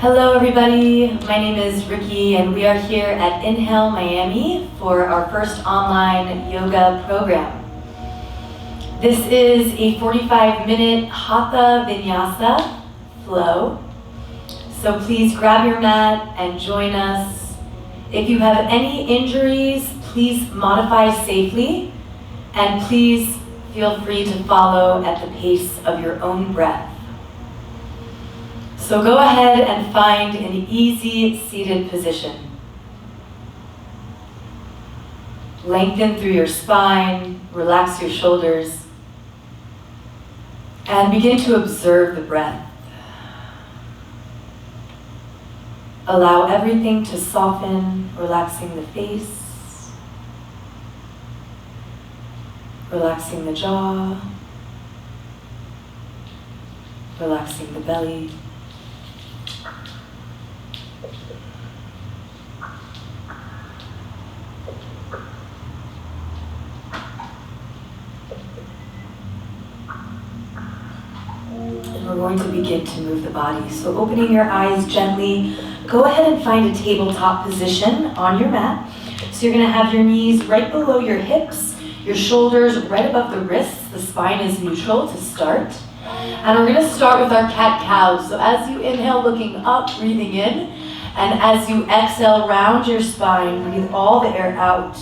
Hello everybody, my name is Ricky and we are here at Inhale Miami for our first online yoga program. This is a 45-minute Hatha Vinyasa flow, so please grab your mat and join us. If you have any injuries, please modify safely and please feel free to follow at the pace of your own breath. So go ahead and find an easy seated position. Lengthen through your spine, relax your shoulders, and begin to observe the breath. Allow everything to soften, relaxing the face, relaxing the jaw, relaxing the belly. And we're going to begin to move the body. So opening your eyes gently, go ahead and find a tabletop position on your mat. So you're going to have your knees right below your hips, your shoulders right above the wrists. The spine is neutral to start. And we're going to start with our cat-cow. So as you inhale, looking up, breathing in. And as you exhale, round your spine, breathe all the air out.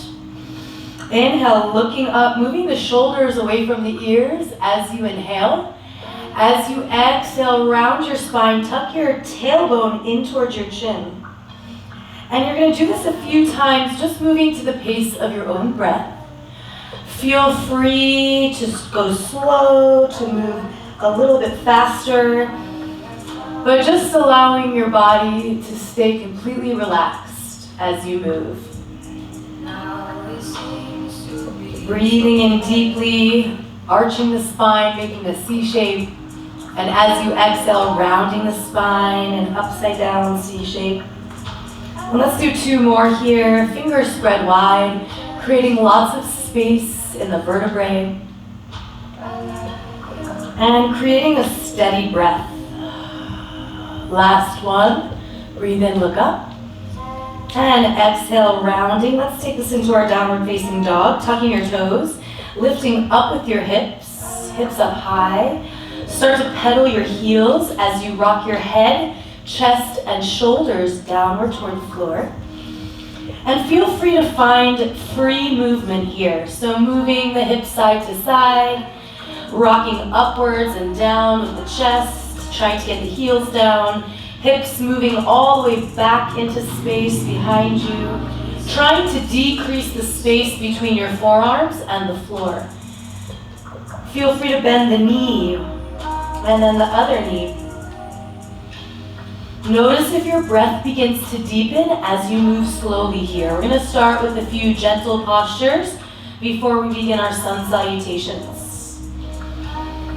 Inhale, looking up, moving the shoulders away from the ears as you inhale. As you exhale, round your spine, tuck your tailbone in towards your chin. And you're going to do this a few times, just moving to the pace of your own breath. Feel free to go slow, to move a little bit faster, but just allowing your body to stay completely relaxed as you move. Breathing in deeply, arching the spine, making a C shape. And as you exhale, rounding the spine and upside down C shape. And let's do two more here. Fingers spread wide, creating lots of space in the vertebrae. And creating a steady breath. Last one. Breathe in, look up. And exhale, rounding. Let's take this into our downward facing dog. Tucking your toes, lifting up with your hips, hips up high. Start to pedal your heels as you rock your head, chest, and shoulders downward toward the floor. And feel free to find free movement here. So moving the hips side to side, rocking upwards and down with the chest, trying to get the heels down, hips moving all the way back into space behind you, trying to decrease the space between your forearms and the floor. Feel free to bend the knee and then the other knee. Notice if your breath begins to deepen as you move slowly here. We're going to start with a few gentle postures before we begin our sun salutations.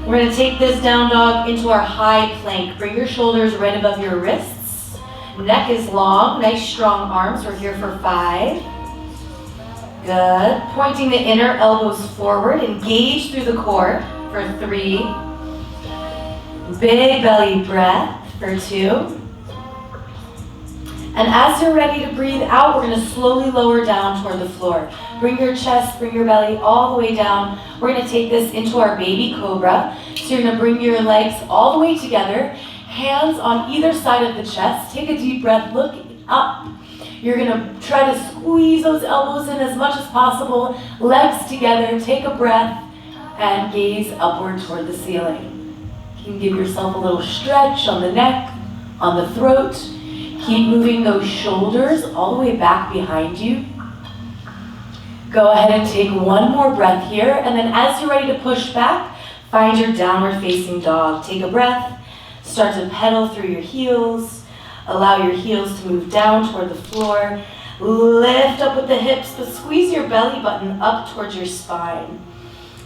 We're going to take this down dog into our high plank. Bring your shoulders right above your wrists. Neck is long, nice strong arms. We're here for 5. Good. Pointing the inner elbows forward. Engage through the core for 3. Big belly breath for 2. And as you're ready to breathe out, we're going to slowly lower down toward the floor. Bring your chest, bring your belly all the way down. We're going to take this into our baby cobra. So you're going to bring your legs all the way together, hands on either side of the chest. Take a deep breath, look up. You're going to try to squeeze those elbows in as much as possible. Legs together, take a breath, and gaze upward toward the ceiling. You can give yourself a little stretch on the neck, on the throat. Keep moving those shoulders all the way back behind you. Go ahead and take one more breath here, and then as you're ready to push back, find your downward facing dog. Take a breath, start to pedal through your heels. Allow your heels to move down toward the floor. Lift up with the hips, but squeeze your belly button up towards your spine.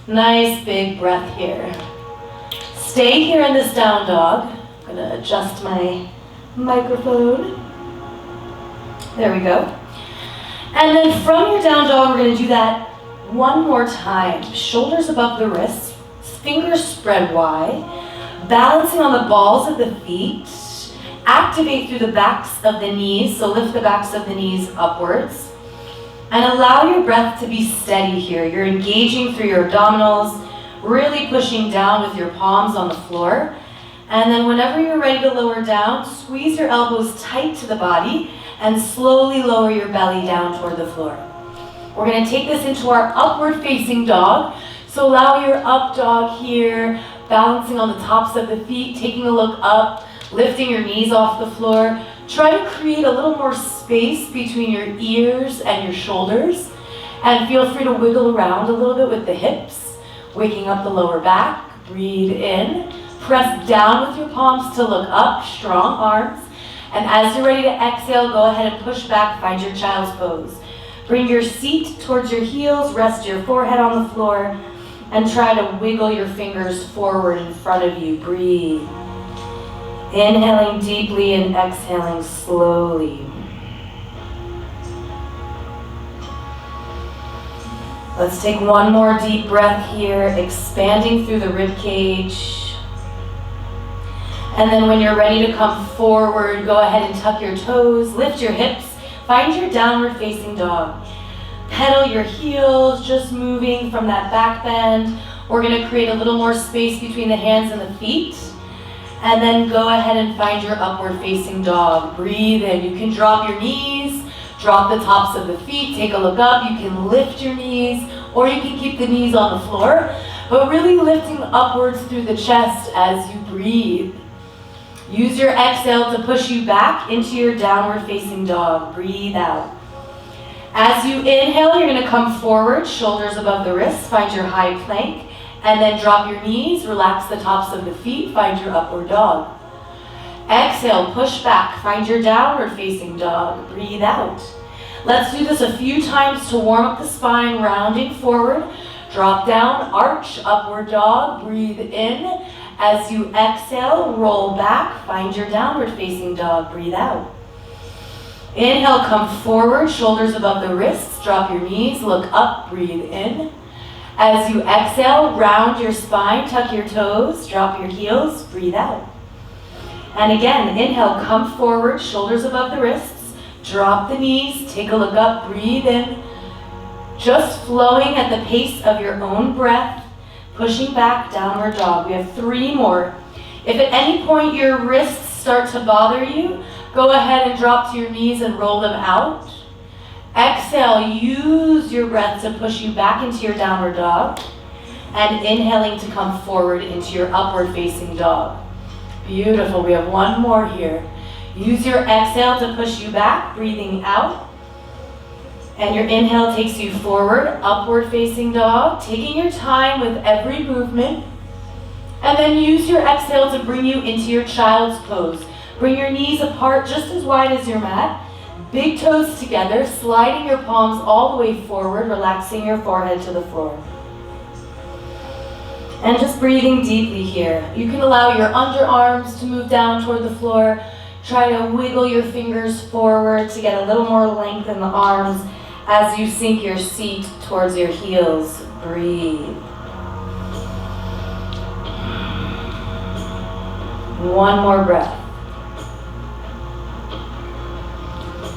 Nice big breath here. Stay here in this down dog. I'm gonna adjust my microphone. There we go. And then from your down dog, we're going to do that one more time. Shoulders above the wrists, fingers spread wide, balancing on the balls of the feet. activate through the backs of the knees, so lift the backs of the knees upwards. And allow your breath to be steady here. You're engaging through your abdominals, really pushing down with your palms on the floor. And then whenever you're ready to lower down, squeeze your elbows tight to the body and slowly lower your belly down toward the floor. We're going to take this into our upward facing dog. So allow your up dog here, balancing on the tops of the feet, taking a look up, lifting your knees off the floor. Try to create a little more space between your ears and your shoulders. And feel free to wiggle around a little bit with the hips, waking up the lower back. Breathe in. Press down with your palms to look up, strong arms. And as you're ready to exhale, go ahead and push back, find your child's pose. Bring your seat towards your heels, rest your forehead on the floor, and try to wiggle your fingers forward in front of you. Breathe. Inhaling deeply and exhaling slowly. Let's take one more deep breath here, expanding through the rib cage. And then when you're ready to come forward, go ahead and tuck your toes, lift your hips, find your downward facing dog. Pedal your heels, just moving from that back bend. We're going to create a little more space between the hands and the feet. And then go ahead and find your upward facing dog. Breathe in. You can drop your knees, drop the tops of the feet, take a look up. You can lift your knees, or you can keep the knees on the floor, but really lifting upwards through the chest as you breathe. Use your exhale to push you back into your downward facing dog. Breathe out. As you inhale, you're going to come forward, shoulders above the wrists, find your high plank, and then drop your knees, relax the tops of the feet, find your upward dog. Exhale, push back, find your downward facing dog. Breathe out. Let's do this a few times to warm up the spine, rounding forward. Drop down, arch, upward dog. Breathe in. As you exhale, roll back, find your downward facing dog. Breathe out. Inhale, come forward, shoulders above the wrists, drop your knees, look up, breathe in. As you exhale, round your spine, tuck your toes, drop your heels, breathe out. And again, inhale, come forward, shoulders above the wrists, drop the knees, take a look up, breathe in. Just flowing at the pace of your own breath, pushing back, downward dog. We have 3 more. If at any point your wrists start to bother you, go ahead and drop to your knees and roll them out. Exhale, use your breath to push you back into your downward dog. And inhaling to come forward into your upward facing dog. Beautiful, we have 1 more here. Use your exhale to push you back, breathing out. And your inhale takes you forward, upward facing dog, taking your time with every movement. And then use your exhale to bring you into your child's pose. Bring your knees apart just as wide as your mat. Big toes together, sliding your palms all the way forward, relaxing your forehead to the floor. And just breathing deeply here. You can allow your underarms to move down toward the floor. Try to wiggle your fingers forward to get a little more length in the arms as you sink your seat towards your heels. Breathe. 1 more breath.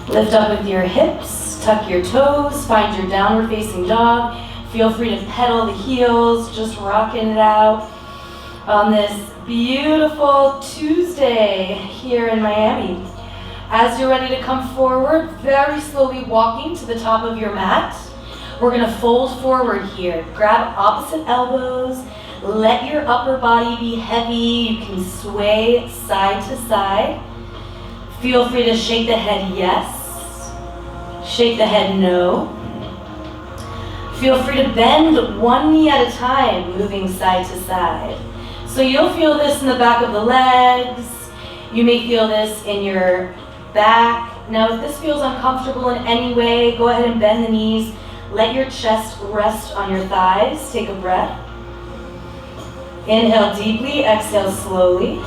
Lift up with your hips, tuck your toes, find your downward facing dog. Feel free to pedal the heels, just rocking it out on this beautiful Tuesday here in Miami. As you're ready to come forward, very slowly walking to the top of your mat. We're going to fold forward here. Grab opposite elbows. Let your upper body be heavy. You can sway side to side. Feel free to shake the head yes. Shake the head no. Feel free to bend 1 knee at a time, moving side to side. So you'll feel this in the back of the legs. You may feel this in your back. Now if this feels uncomfortable in any way, go ahead and bend the knees. Let your chest rest on your thighs. Take a breath. Inhale deeply, exhale slowly.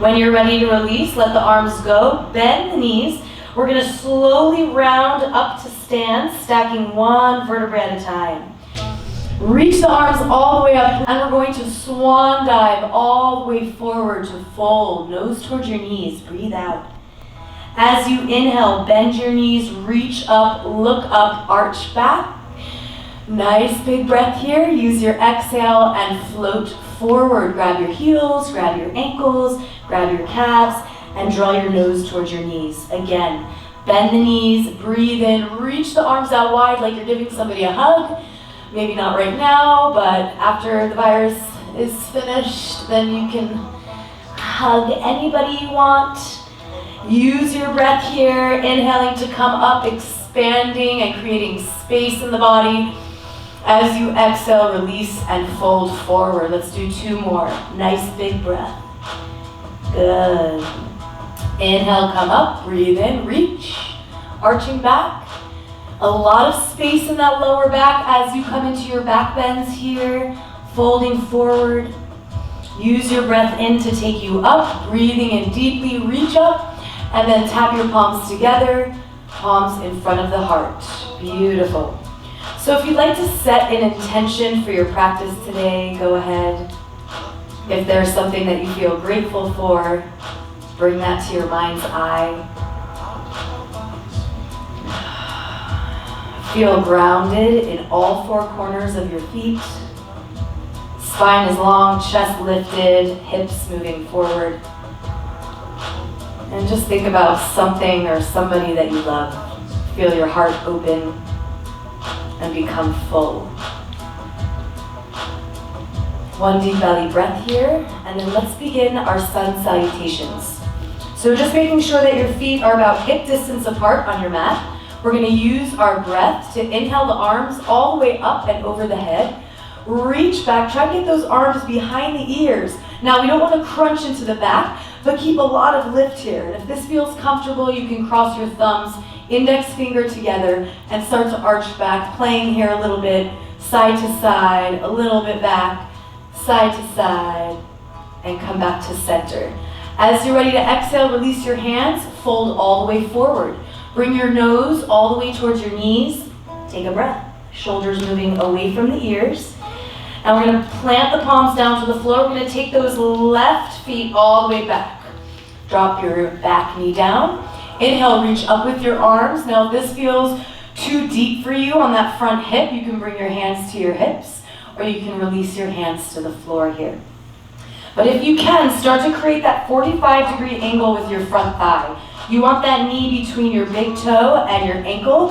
When you're ready to release, let the arms go. Bend the knees. We're going to slowly round up to stand, stacking 1 vertebrae at a time. Reach the arms all the way up, and we're going to swan dive all the way forward to fold, nose towards your knees. Breathe out. As you inhale, bend your knees, reach up, look up, arch back. Nice big breath here. Use your exhale and float forward. Grab your heels, grab your ankles, grab your calves, and draw your nose towards your knees. Again, bend the knees, breathe in, reach the arms out wide like you're giving somebody a hug. Maybe not right now, but after the virus is finished, then you can hug anybody you want. Use your breath here, inhaling to come up, expanding and creating space in the body. As you exhale, release and fold forward. Let's do 2 more. Nice big breath. Good. Inhale, come up, breathe in, reach, arching back. A lot of space in that lower back as you come into your back bends here, folding forward. Use your breath in to take you up, breathing in deeply, reach up, and then tap your palms together, palms in front of the heart. Beautiful. So if you'd like to set an intention for your practice today, go ahead. If there's something that you feel grateful for, bring that to your mind's eye. Feel grounded in all 4 corners of your feet. Spine is long, chest lifted, hips moving forward. And just think about something or somebody that you love. Feel your heart open and become full. 1 deep belly breath here, and then let's begin our sun salutations. So just making sure that your feet are about hip distance apart on your mat. We're going to use our breath to inhale the arms all the way up and over the head. Reach back, try to get those arms behind the ears. Now we don't want to crunch into the back, but keep a lot of lift here. And if this feels comfortable, you can cross your thumbs, index finger together, and start to arch back, playing here a little bit, side to side, a little bit back, side to side, and come back to center. As you're ready to exhale, release your hands, fold all the way forward. Bring your nose all the way towards your knees. Take a breath. Shoulders moving away from the ears. And we're going to plant the palms down to the floor. We're going to take those left feet all the way back. Drop your back knee down. Inhale, reach up with your arms. Now if this feels too deep for you on that front hip, you can bring your hands to your hips, or you can release your hands to the floor here. But if you can, start to create that 45-degree angle with your front thigh. You want that knee between your big toe and your ankle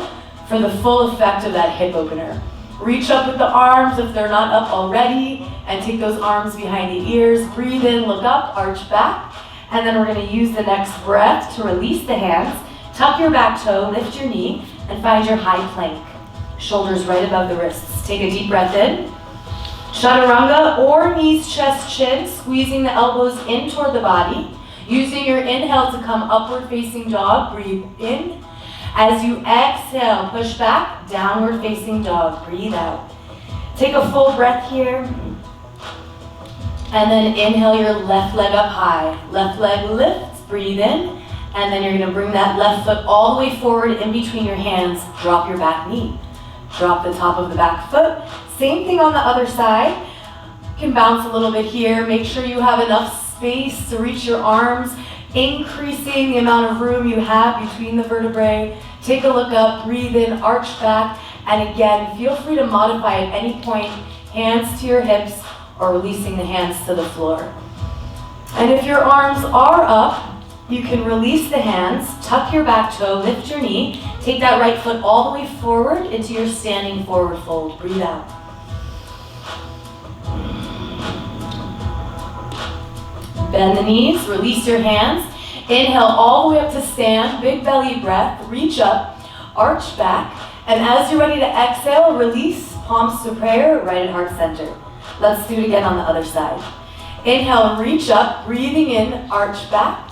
for the full effect of that hip opener. Reach up with the arms if they're not up already, and take those arms behind the ears. Breathe in, look up, arch back, and then we're going to use the next breath to release the hands. Tuck your back toe, lift your knee, and find your high plank. Shoulders right above the wrists. Take a deep breath in. Chaturanga, or knees, chest, chin, squeezing the elbows in toward the body. Using your inhale to come upward facing dog, breathe in. As you exhale, push back, downward facing dog, breathe out. Take a full breath here. And then inhale your left leg up high. Left leg lifts, breathe in. And then you're going to bring that left foot all the way forward in between your hands. Drop your back knee. Drop the top of the back foot. Same thing on the other side. You can bounce a little bit here. Make sure you have enough space to reach your arms, increasing the amount of room you have between the vertebrae. Take a look up, breathe in, arch back, and again, feel free to modify at any point, hands to your hips or releasing the hands to the floor. And if your arms are up, you can release the hands, tuck your back toe, lift your knee, take that right foot all the way forward into your standing forward fold. Breathe out. Bend the knees, release your hands. Inhale all the way up to stand, big belly breath, reach up, arch back. And as you're ready to exhale, release, palms to prayer, right at heart center. Let's do it again on the other side. Inhale, reach up, breathing in, arch back.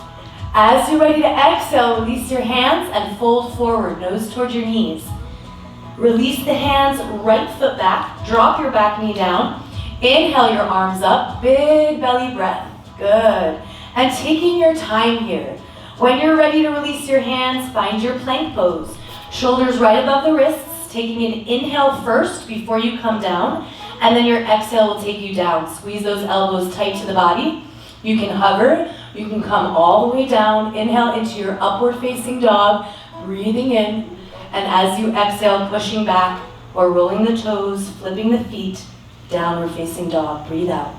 As you're ready to exhale, release your hands and fold forward, nose towards your knees. Release the hands, right foot back, drop your back knee down. Inhale your arms up, big belly breath. Good. And taking your time here. When you're ready to release your hands, find your plank pose. Shoulders right above the wrists, taking an inhale first before you come down. And then your exhale will take you down. Squeeze those elbows tight to the body. You can hover, you can come all the way down. Inhale into your upward facing dog, breathing in. And as you exhale, pushing back or rolling the toes, flipping the feet, downward facing dog. Breathe out.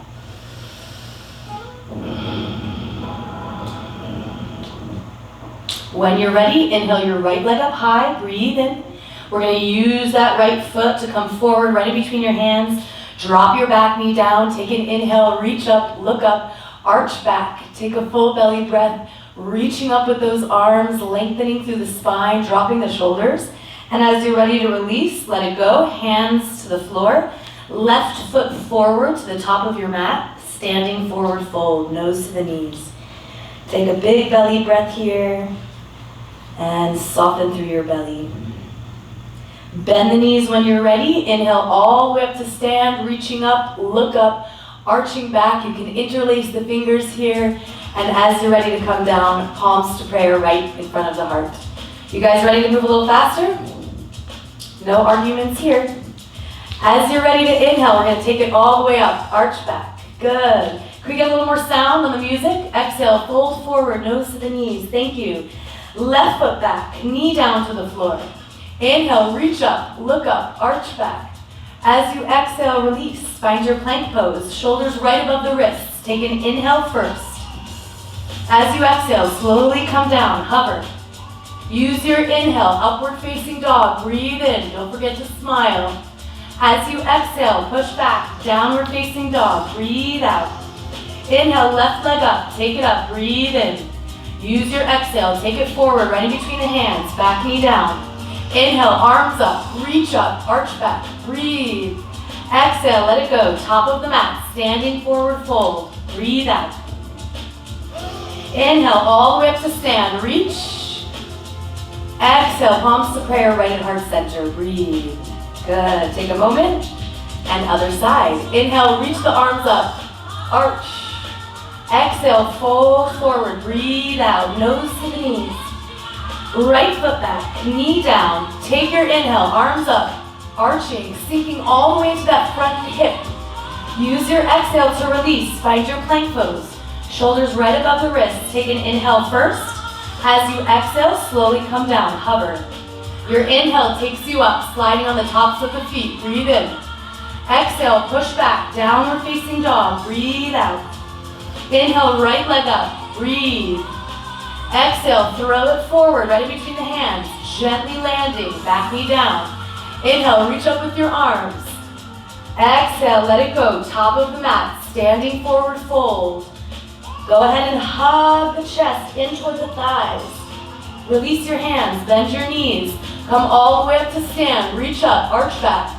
When you're ready, inhale your right leg up high, breathe in. We're going to use that right foot to come forward, right in between your hands. Drop your back knee down, take an inhale, reach up, look up, arch back. Take a full belly breath, reaching up with those arms, lengthening through the spine, dropping the shoulders. And as you're ready to release, let it go. Hands to the floor, left foot forward to the top of your mat, standing forward fold, nose to the knees. Take a big belly breath here and soften through your belly. Bend the knees when you're ready. Inhale all the way up to stand, reaching up, look up, arching back. You can interlace the fingers here. And as you're ready to come down, palms to prayer right in front of the heart. You guys ready to move a little faster? No arguments here. As you're ready to inhale, we're going to take it all the way up, arch back. Good. Can we get a little more sound on the music? Exhale, fold forward, nose to the knees. Thank you. Left foot back, knee down to the floor. Inhale, reach up, look up, arch back. As you exhale, release. Find your plank pose, shoulders right above the wrists. Take an inhale first. As you exhale, slowly come down, hover. Use your inhale, upward facing dog, breathe in, don't forget to smile. As you exhale, push back, downward facing dog, breathe out. Inhale, left leg up, take it up, breathe in. Use your exhale, take it forward, right in between the hands, back knee down. Inhale, arms up, reach up, arch back, breathe. Exhale, let it go, top of the mat, standing forward fold, breathe out. Inhale, all the way up to stand, reach. Exhale, palms to prayer, right at heart center, breathe. Good, take a moment, and other side. Inhale, reach the arms up, arch. Exhale, fold forward, breathe out, nose to the knees. Right foot back, knee down. Take your inhale, arms up, arching, sinking all the way to that front hip. Use your exhale to release. Find your plank pose. Shoulders right above the wrists. Take an inhale first. As you exhale, slowly come down, hover. Your inhale takes you up, sliding on the tops of the feet. Breathe in. Exhale, push back, downward facing dog. Breathe out. Inhale, right leg up. Breathe. Exhale, throw it forward, right in between the hands, gently landing, back knee down. Inhale, reach up with your arms. Exhale, let it go, top of the mat, standing forward fold. Go ahead and hug the chest in toward the thighs. Release your hands, bend your knees. Come all the way up to stand, reach up, arch back.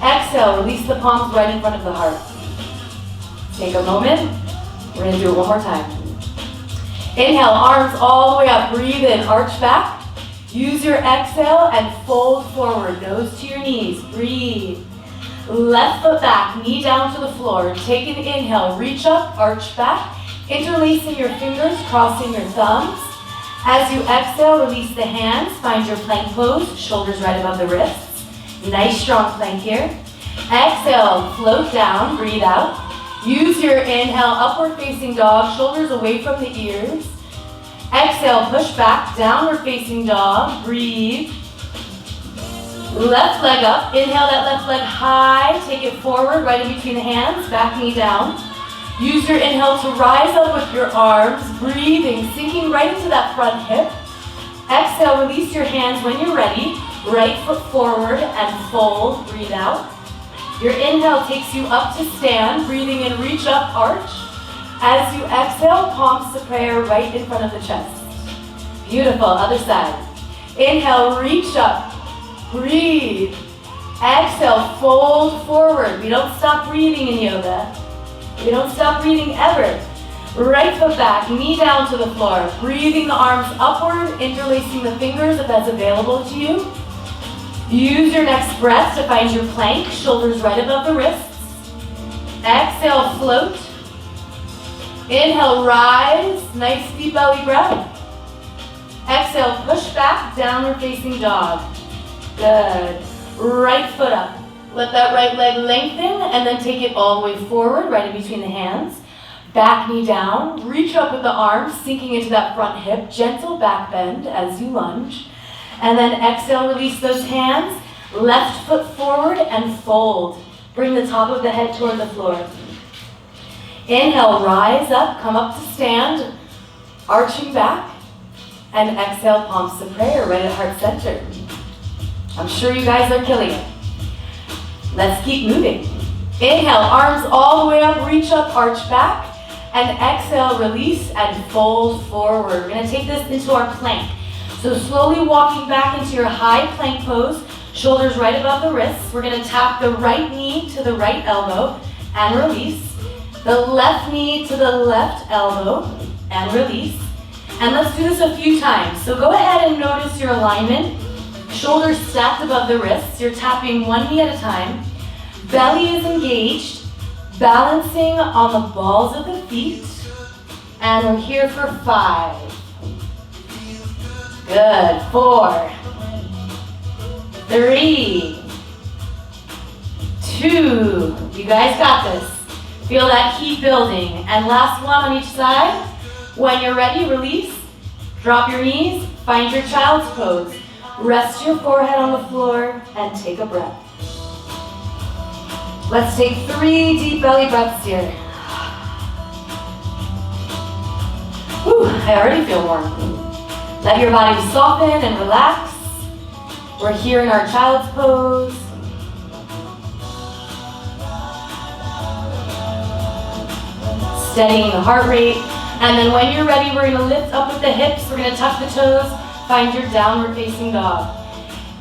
Exhale, release the palms right in front of the heart. Take a moment, we're going to do it one more time. Inhale, arms all the way up, breathe in, arch back. Use your exhale and fold forward, nose to your knees, breathe. Left foot back, knee down to the floor. Take an inhale, reach up, arch back. Interlacing your fingers, crossing your thumbs. As you exhale, release the hands, find your plank pose, shoulders right above the wrists. Nice strong plank here. Exhale, float down, breathe out. Use your inhale, upward facing dog, shoulders away from the ears. Exhale, push back, downward facing dog, breathe. Left leg up, inhale that left leg high, take it forward, right in between the hands, back knee down. Use your inhale to rise up with your arms, breathing, sinking right into that front hip. Exhale, release your hands when you're ready, right foot forward and fold, breathe out. Your inhale takes you up to stand, breathing in, reach up, arch. As you exhale, palms to prayer right in front of the chest. Beautiful, other side. Inhale, reach up, breathe. Exhale, fold forward. We don't stop breathing in yoga. We don't stop breathing ever. Right foot back, knee down to the floor. Breathing the arms upward, interlacing the fingers if that's available to you. Use your next breath to find your plank, shoulders right above the wrists. Exhale, float. Inhale, rise, nice deep belly breath. Exhale, push back, downward facing dog. Good. Right foot up. Let that right leg lengthen and then take it all the way forward, right in between the hands. Back knee down, reach up with the arms, sinking into that front hip, gentle back bend as you lunge. And then exhale, release those hands, left foot forward and fold. Bring the top of the head toward the floor. Inhale, rise up, come up to stand, arching back. And exhale, palms to prayer, right at heart center. I'm sure you guys are killing it. Let's keep moving. Inhale, arms all the way up, reach up, arch back. And exhale, release and fold forward. We're going to take this into our plank. So slowly walking back into your high plank pose, shoulders right above the wrists. We're going to tap the right knee to the right elbow and release. The left knee to the left elbow and release. And let's do this a few times. So go ahead and notice your alignment. Shoulders stacked above the wrists. You're tapping one knee at a time. Belly is engaged. Balancing on the balls of the feet. And we're here for 5. Good. 4. 3. 2. You guys got this. Feel that heat building. And last one on each side. When you're ready, release. Drop your knees. Find your child's pose. Rest your forehead on the floor and take a breath. Let's take 3 deep belly breaths here. Whew, I already feel warm. Let your body soften and relax. We're here in our child's pose. Steadying the heart rate. And then when you're ready, we're going to lift up with the hips. We're going to tuck the toes. Find your downward facing dog.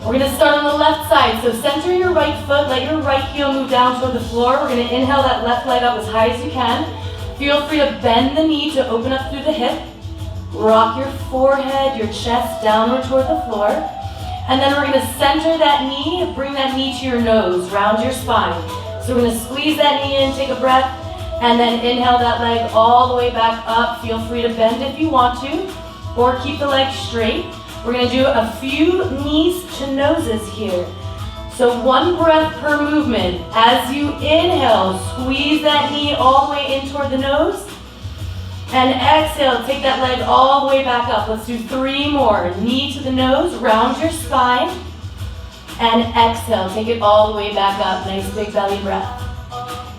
We're going to start on the left side. So center your right foot. Let your right heel move down toward the floor. We're going to inhale that left leg up as high as you can. Feel free to bend the knee to open up through the hip. Rock your forehead, your chest downward toward the floor. And then we're going to center that knee. Bring that knee to your nose. Round your spine. So we're going to squeeze that knee in. Take a breath. And then inhale that leg all the way back up. Feel free to bend if you want to. Or keep the leg straight. We're going to do a few knees to noses here. So 1 breath per movement. As you inhale, squeeze that knee all the way in toward the nose. And exhale, take that leg all the way back up. Let's do 3 more. Knee to the nose, round your spine. And exhale, take it all the way back up. Nice big belly breath.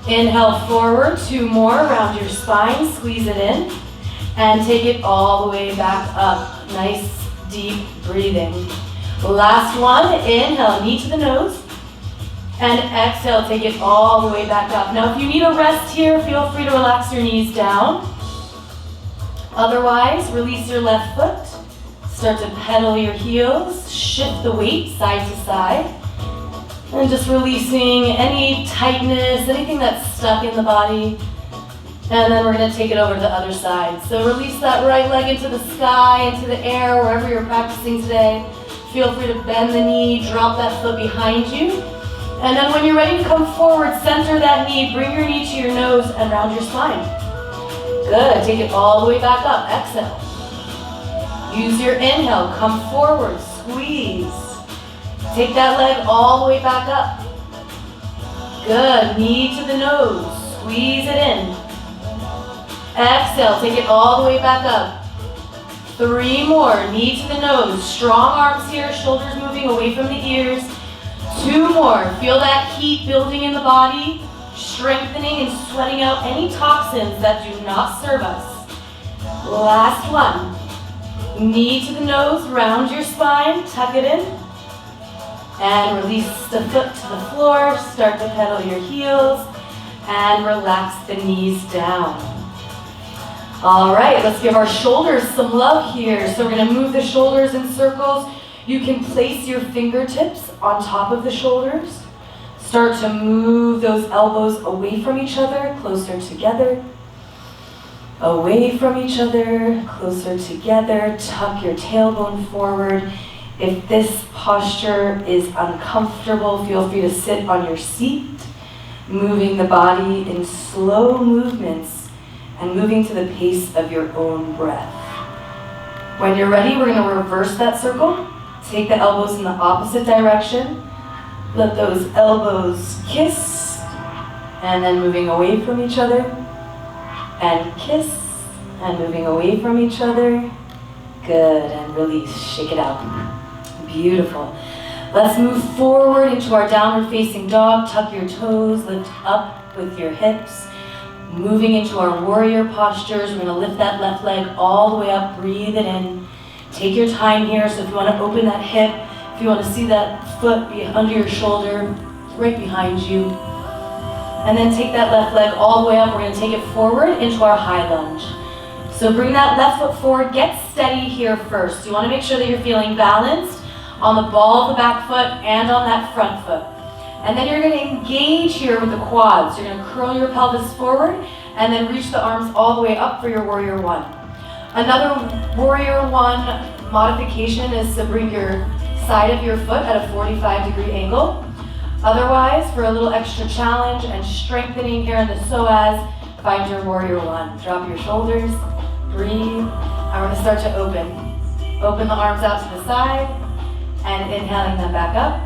Inhale forward, 2 more. Round your spine, squeeze it in. And take it all the way back up. Nice deep breathing. Last one, inhale, knee to the nose. And exhale, take it all the way back up. Now if you need a rest here, feel free to relax your knees down. Otherwise, release your left foot. Start to pedal your heels. Shift the weight side to side. And just releasing any tightness, anything that's stuck in the body. And then we're going to take it over to the other side. So release that right leg into the sky, into the air, wherever you're practicing today. Feel free to bend the knee, drop that foot behind you. And then when you're ready to come forward, center that knee, bring your knee to your nose and round your spine. Good, take it all the way back up, exhale. Use your inhale, come forward, squeeze. Take that leg all the way back up. Good, knee to the nose, squeeze it in. Exhale, take it all the way back up. 3 more, knee to the nose. Strong arms here, shoulders moving away from the ears. 2 more, feel that heat building in the body, strengthening and sweating out any toxins that do not serve us. Last one, knee to the nose, round your spine, tuck it in. And release the foot to the floor, start to pedal your heels, and relax the knees down. All right, let's give our shoulders some love here. So we're going to move the shoulders in circles. You can place your fingertips on top of the shoulders. Start to move those elbows away from each other, closer together. Away from each other, closer together. Tuck your tailbone forward. If this posture is uncomfortable, feel free to sit on your seat, moving the body in slow movements and moving to the pace of your own breath. When you're ready, we're going to reverse that circle. Take the elbows in the opposite direction. Let those elbows kiss, and then moving away from each other, and kiss, and moving away from each other. Good, and release, shake it out. Beautiful. Let's move forward into our downward facing dog. Tuck your toes, lift up with your hips. Moving into our warrior postures, we're gonna lift that left leg all the way up, breathe it in. Take your time here, so if you wanna open that hip, if you wanna see that foot be under your shoulder, right behind you. And then take that left leg all the way up, we're gonna take it forward into our high lunge. So bring that left foot forward, get steady here first. You wanna make sure that you're feeling balanced on the ball of the back foot and on that front foot. And then you're gonna engage here with the quads. You're gonna curl your pelvis forward and then reach the arms all the way up for your warrior one. Another warrior one modification is to bring your side of your foot at a 45-degree angle. Otherwise, for a little extra challenge and strengthening here in the psoas, find your warrior one. Drop your shoulders, breathe, and we're gonna start to open. Open the arms out to the side, and inhaling them back up.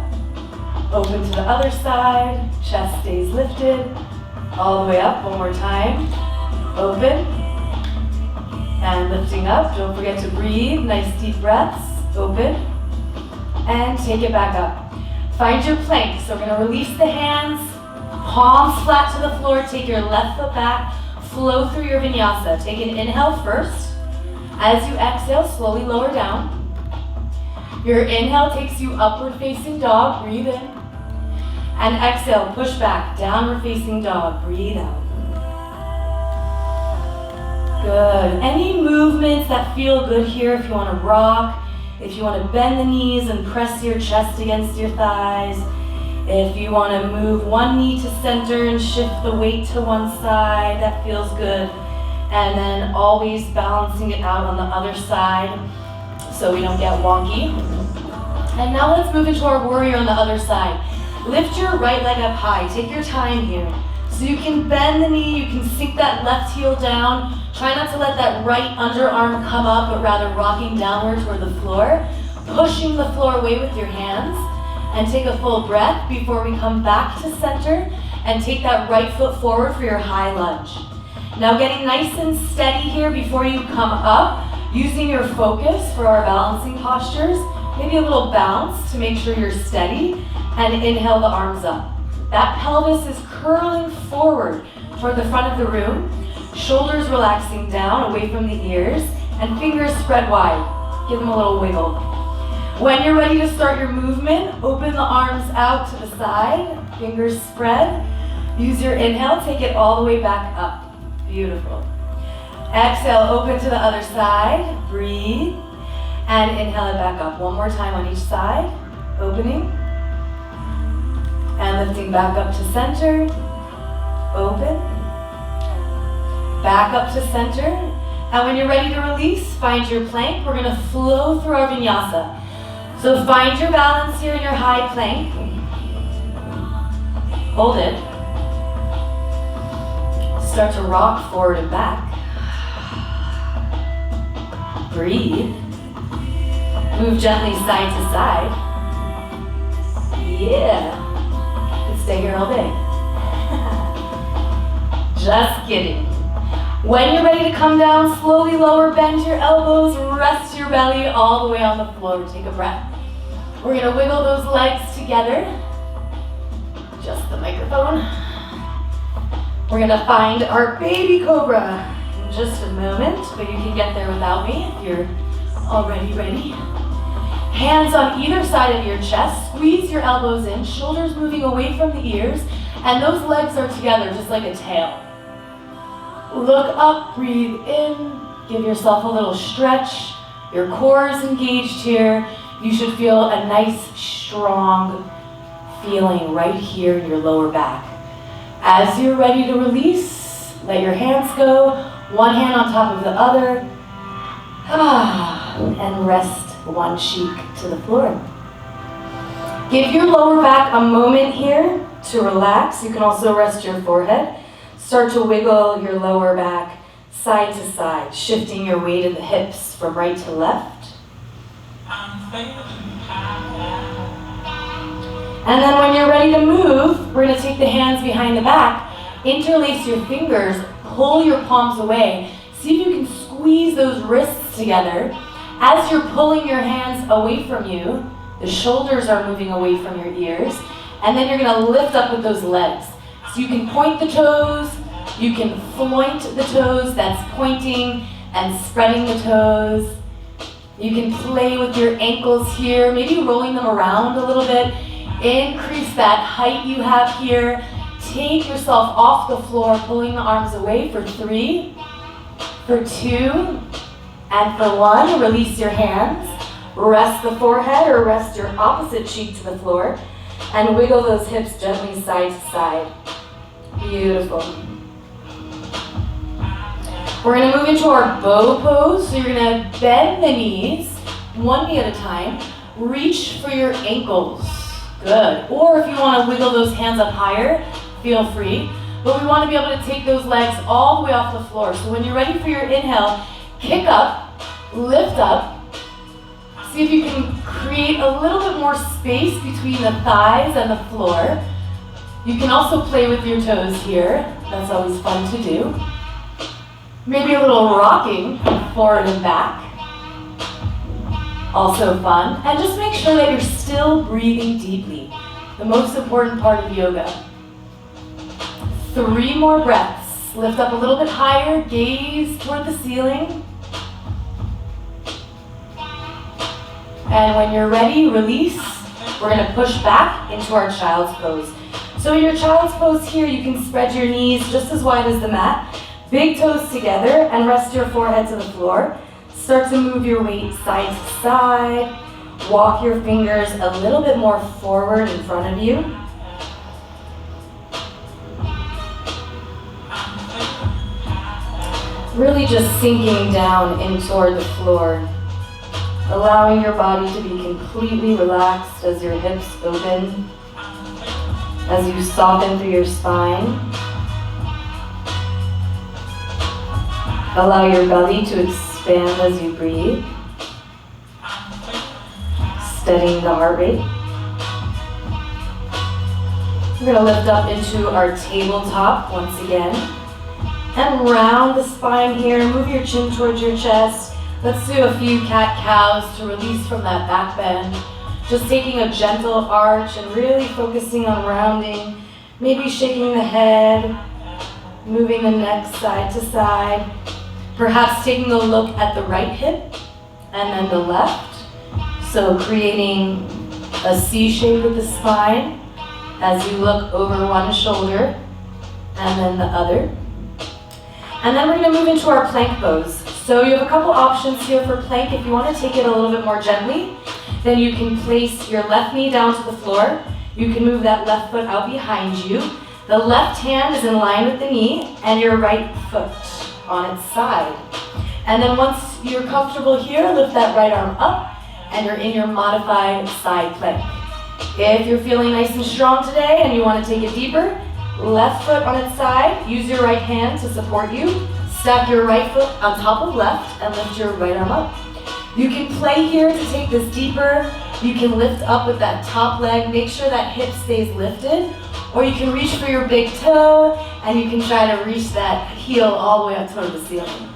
Open to the other side, chest stays lifted, all the way up, one more time. Open, and lifting up. Don't forget to breathe, nice deep breaths. Open, and take it back up. Find your plank, so we're gonna release the hands, palms flat to the floor, take your left foot back, flow through your vinyasa. Take an inhale first. As you exhale, slowly lower down. Your inhale takes you upward facing dog, breathe in. And exhale, push back, downward facing dog, breathe out. Good. Any movements that feel good here, if you want to rock, if you want to bend the knees and press your chest against your thighs, if you want to move one knee to center and shift the weight to one side, that feels good. And then always balancing it out on the other side so we don't get wonky. And now let's move into our warrior on the other side. Lift your right leg up high. Take your time here. So you can bend the knee, you can sink that left heel down. Try not to let that right underarm come up, but rather rocking downward toward the floor. Pushing the floor away with your hands. And take a full breath before we come back to center and take that right foot forward for your high lunge. Now getting nice and steady here before you come up, using your focus for our balancing postures. Maybe a little bounce to make sure you're steady, and inhale the arms up. That pelvis is curling forward toward the front of the room, shoulders relaxing down away from the ears, and fingers spread wide. Give them a little wiggle. When you're ready to start your movement, open the arms out to the side, fingers spread. Use your inhale, take it all the way back up. Beautiful. Exhale, open to the other side, breathe. And inhale it back up. One more time on each side. Opening. And lifting back up to center. Open. Back up to center. And when you're ready to release, find your plank. We're going to flow through our vinyasa. So find your balance here in your high plank. Hold it. Start to rock forward and back. Breathe. Move gently side to side. Yeah. You can stay here all day. Just kidding. When you're ready to come down, slowly lower, bend your elbows, rest your belly all the way on the floor. Take a breath. We're gonna wiggle those legs together. Just the microphone. We're gonna find our baby cobra in just a moment, but you can get there without me if you're already ready. Hands on either side of your chest, squeeze your elbows in, shoulders moving away from the ears, and those legs are together just like a tail. Look up, breathe in, give yourself a little stretch. Your core is engaged here. You should feel a nice, strong feeling right here in your lower back. As you're ready to release, let your hands go, one hand on top of the other, and rest one cheek to the floor. Give your lower back a moment here to relax. You can also rest your forehead. Start to wiggle your lower back side to side, shifting your weight in the hips from right to left. And then when you're ready to move, we're gonna take the hands behind the back, interlace your fingers, pull your palms away. See if you can squeeze those wrists together. As you're pulling your hands away from you, the shoulders are moving away from your ears, and then you're gonna lift up with those legs. So you can point the toes, you can floint the toes, that's pointing and spreading the toes. You can play with your ankles here, maybe rolling them around a little bit. Increase that height you have here. Take yourself off the floor, pulling the arms away for 3, for 2, and for 1. Release your hands. Rest the forehead or rest your opposite cheek to the floor. And wiggle those hips gently side to side. Beautiful. We're gonna move into our bow pose. So you're gonna bend the knees, one knee at a time. Reach for your ankles. Good. Or if you wanna wiggle those hands up higher, feel free. But we wanna be able to take those legs all the way off the floor. So when you're ready for your inhale, kick up, lift up. See if you can create a little bit more space between the thighs and the floor. You can also play with your toes here. That's always fun to do. Maybe a little rocking forward and back. Also fun. And just make sure that you're still breathing deeply. The most important part of yoga. 3 more breaths. Lift up a little bit higher, gaze toward the ceiling. And when you're ready, release. We're gonna push back into our child's pose. So in your child's pose here, you can spread your knees just as wide as the mat. Big toes together and rest your forehead to the floor. Start to move your weight side to side. Walk your fingers a little bit more forward in front of you. Really just sinking down in toward the floor. Allowing your body to be completely relaxed as your hips open. As you soften through your spine. Allow your belly to expand as you breathe. Steadying the heart rate. We're going to lift up into our tabletop once again. And round the spine here. Move your chin towards your chest. Let's do a few cat-cows to release from that back bend. Just taking a gentle arch and really focusing on rounding. Maybe shaking the head. Moving the neck side to side. Perhaps taking a look at the right hip and then the left. So creating a C shape with the spine as you look over one shoulder and then the other. And then we're going to move into our plank pose. So you have a couple options here for plank. If you want to take it a little bit more gently, then you can place your left knee down to the floor. You can move that left foot out behind you. The left hand is in line with the knee and your right foot on its side. And then once you're comfortable here, lift that right arm up and you're in your modified side plank. If you're feeling nice and strong today and you want to take it deeper, left foot on its side, use your right hand to support you. Stack your right foot on top of left and lift your right arm up. You can play here to take this deeper. You can lift up with that top leg. Make sure that hip stays lifted. Or you can reach for your big toe and you can try to reach that heel all the way up toward the ceiling.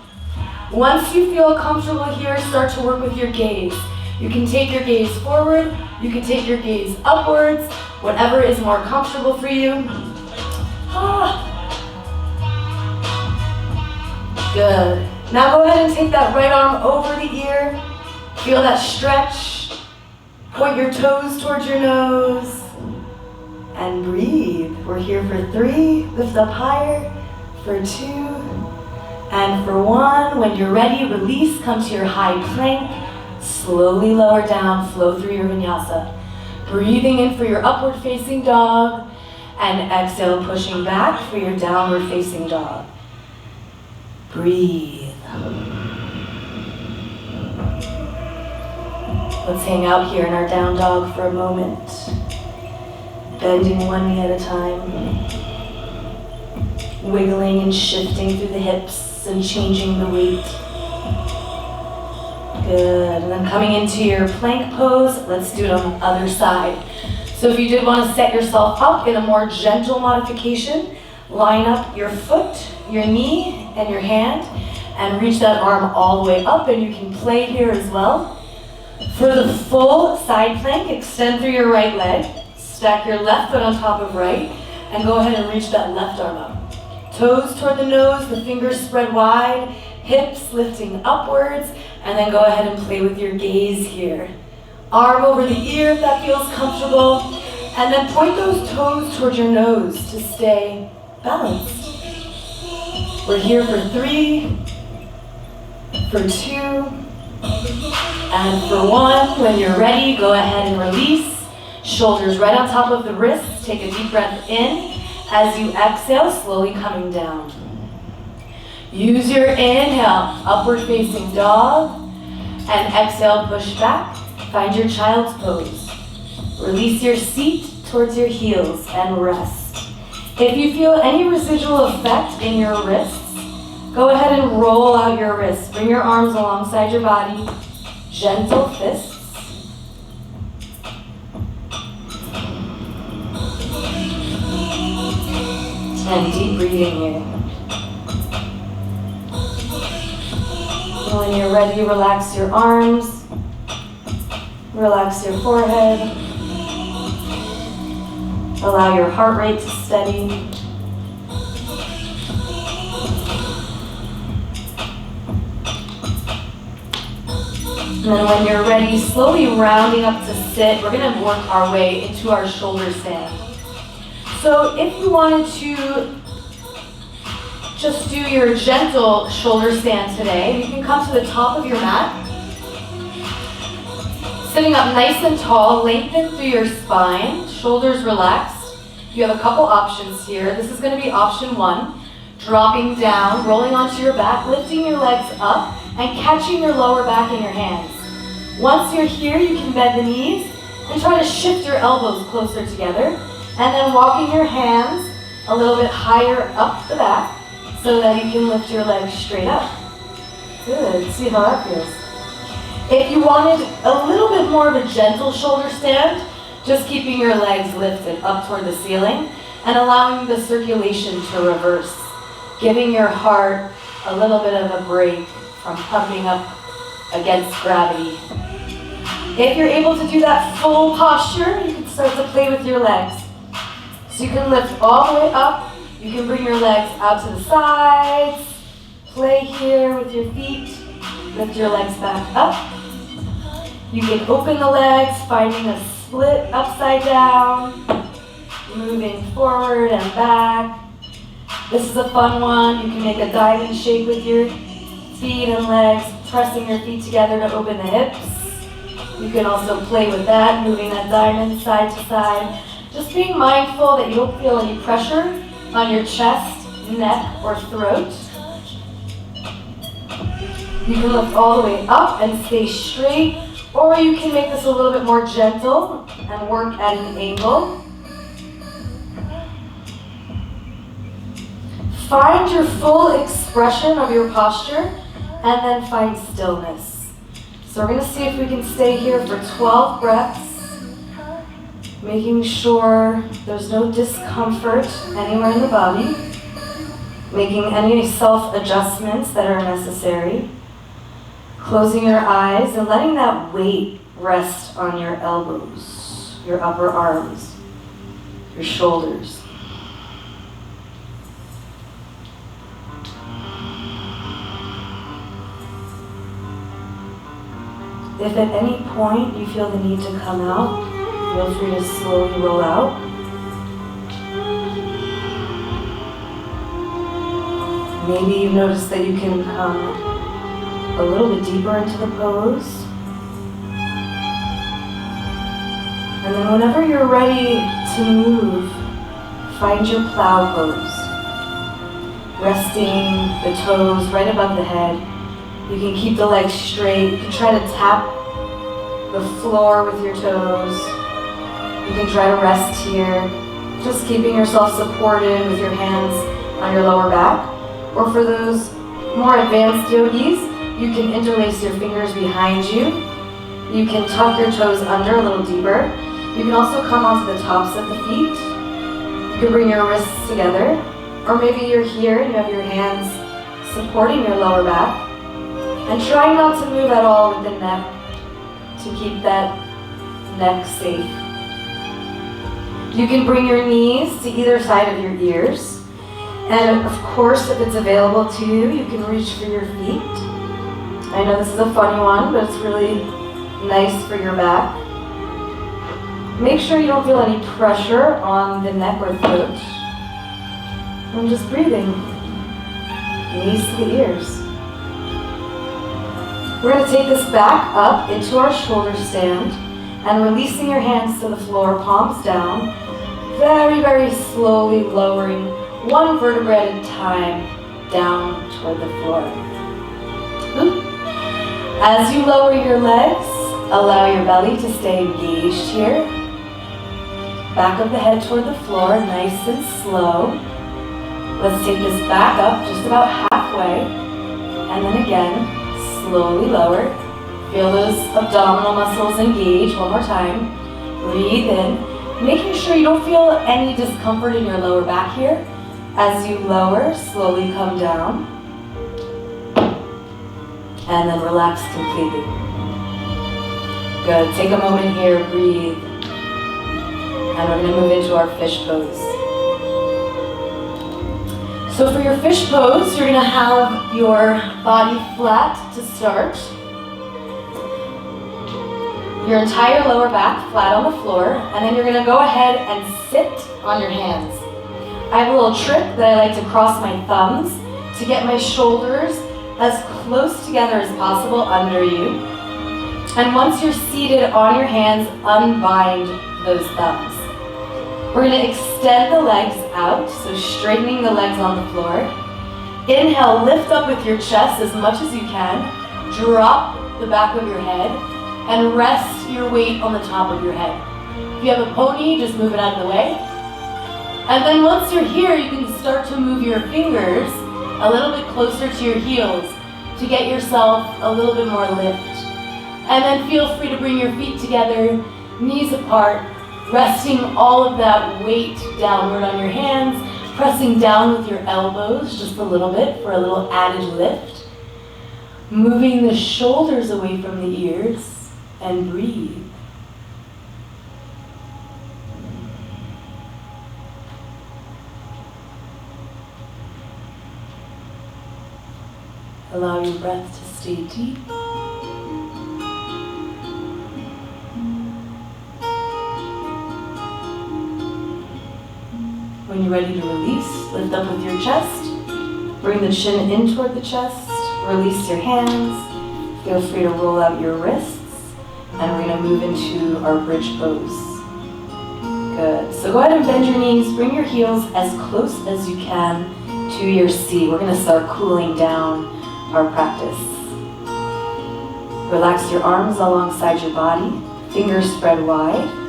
Once you feel comfortable here, start to work with your gaze. You can take your gaze forward, you can take your gaze upwards, whatever is more comfortable for you. Good. Now go ahead and take that right arm over the ear. Feel that stretch. Point your toes towards your nose. And breathe. We're here for 3. Lift up higher. For 2. And for 1. When you're ready, release. Come to your high plank. Slowly lower down. Flow through your vinyasa. Breathing in for your upward facing dog. And exhale, pushing back for your downward facing dog. Breathe. Let's hang out here in our down dog for a moment. Bending one knee at a time. Wiggling and shifting through the hips and changing the weight. Good. And then coming into your plank pose, let's do it on the other side. So if you did want to set yourself up in a more gentle modification, line up your foot, your knee, and your hand, and reach that arm all the way up, and you can play here as well. For the full side plank, extend through your right leg, stack your left foot on top of right, and go ahead and reach that left arm up. Toes toward the nose, the fingers spread wide, hips lifting upwards, and then go ahead and play with your gaze here. Arm over the ear if that feels comfortable, and then point those toes towards your nose to stay balanced. We're here for 3, for 2, and for 1. When you're ready, go ahead and release. Shoulders right on top of the wrists. Take a deep breath in. As you exhale, slowly coming down. Use your inhale, upward facing dog, and exhale, push back. Find your child's pose. Release your seat towards your heels and rest. If you feel any residual effect in your wrists, go ahead and roll out your wrists. Bring your arms alongside your body. Gentle fists. And deep breathing here. And when you're ready, relax your arms. Relax your forehead. Allow your heart rate to steady. And then when you're ready, slowly rounding up to sit, we're going to work our way into our shoulder stand. So if you wanted to just do your gentle shoulder stand today, you can come to the top of your mat. Sitting up nice and tall, lengthen through your spine, shoulders relaxed. You have a couple options here. This is going to be option 1. Dropping down, rolling onto your back, lifting your legs up, and catching your lower back in your hands. Once you're here, you can bend the knees and try to shift your elbows closer together. And then walking your hands a little bit higher up the back so that you can lift your legs straight up. Good, see how that feels. If you wanted a little bit more of a gentle shoulder stand, just keeping your legs lifted up toward the ceiling and allowing the circulation to reverse, giving your heart a little bit of a break from pumping up against gravity. If you're able to do that full posture, you can start to play with your legs. So you can lift all the way up, you can bring your legs out to the sides, play here with your feet, lift your legs back up. You can open the legs, finding a split upside down, moving forward and back. This is a fun one. You can make a diamond shape with your feet and legs, pressing your feet together to open the hips. You can also play with that, moving that diamond side to side. Just being mindful that you don't feel any pressure on your chest, neck, or throat. You can lift all the way up and stay straight, or you can make this a little bit more gentle and work at an angle. Find your full expression of your posture, and then find stillness. So we're going to see if we can stay here for 12 breaths. Making sure there's no discomfort anywhere in the body. Making any self-adjustments that are necessary. Closing your eyes and letting that weight rest on your elbows, your upper arms, your shoulders. If at any point you feel the need to come out, feel free to slowly roll out. Maybe you notice that you can come a little bit deeper into the pose. And then whenever you're ready to move, find your plow pose. Resting the toes right above the head. You can keep the legs straight. You can try to tap the floor with your toes. You can try to rest here, just keeping yourself supported with your hands on your lower back. Or for those more advanced yogis, you can interlace your fingers behind you. You can tuck your toes under a little deeper. You can also come onto the tops of the feet. You can bring your wrists together, or maybe you're here and you have your hands supporting your lower back. And try not to move at all with the neck to keep that neck safe. You can bring your knees to either side of your ears. And of course, if it's available to you, you can reach for your feet. I know this is a funny one, but it's really nice for your back. Make sure you don't feel any pressure on the neck or throat. And just breathing. Knees to the ears. We're going to take this back up into our shoulder stand and releasing your hands to the floor, palms down, very, very slowly lowering one vertebra at a time down toward the floor. As you lower your legs, allow your belly to stay engaged here. Back of the head toward the floor, nice and slow. Let's take this back up just about halfway, and then again, slowly lower. Feel those abdominal muscles engage. One more time. Breathe in, making sure you don't feel any discomfort in your lower back here. As you lower, slowly come down. And then relax completely. Good. Take a moment here, breathe. And we're going to move into our fish pose. So for your fish pose, you're going to have your body flat to start. Your entire lower back flat on the floor, and then you're going to go ahead and sit on your hands. I have a little trick that I like to cross my thumbs to get my shoulders as close together as possible under you. And once you're seated on your hands, unbind those thumbs. We're going to extend the legs out, so straightening the legs on the floor. Inhale, lift up with your chest as much as you can. Drop the back of your head and rest your weight on the top of your head. If you have a pony, just move it out of the way. And then once you're here, you can start to move your fingers a little bit closer to your heels to get yourself a little bit more lift. And then feel free to bring your feet together, knees apart, resting all of that weight downward on your hands, pressing down with your elbows just a little bit for a little added lift. Moving the shoulders away from the ears and breathe. Allow your breath to stay deep. When you're ready to release, lift up with your chest. Bring the chin in toward the chest. Release your hands. Feel free to roll out your wrists. And we're going to move into our bridge pose. Good. So go ahead and bend your knees. Bring your heels as close as you can to your seat. We're going to start cooling down our practice. Relax your arms alongside your body. Fingers spread wide.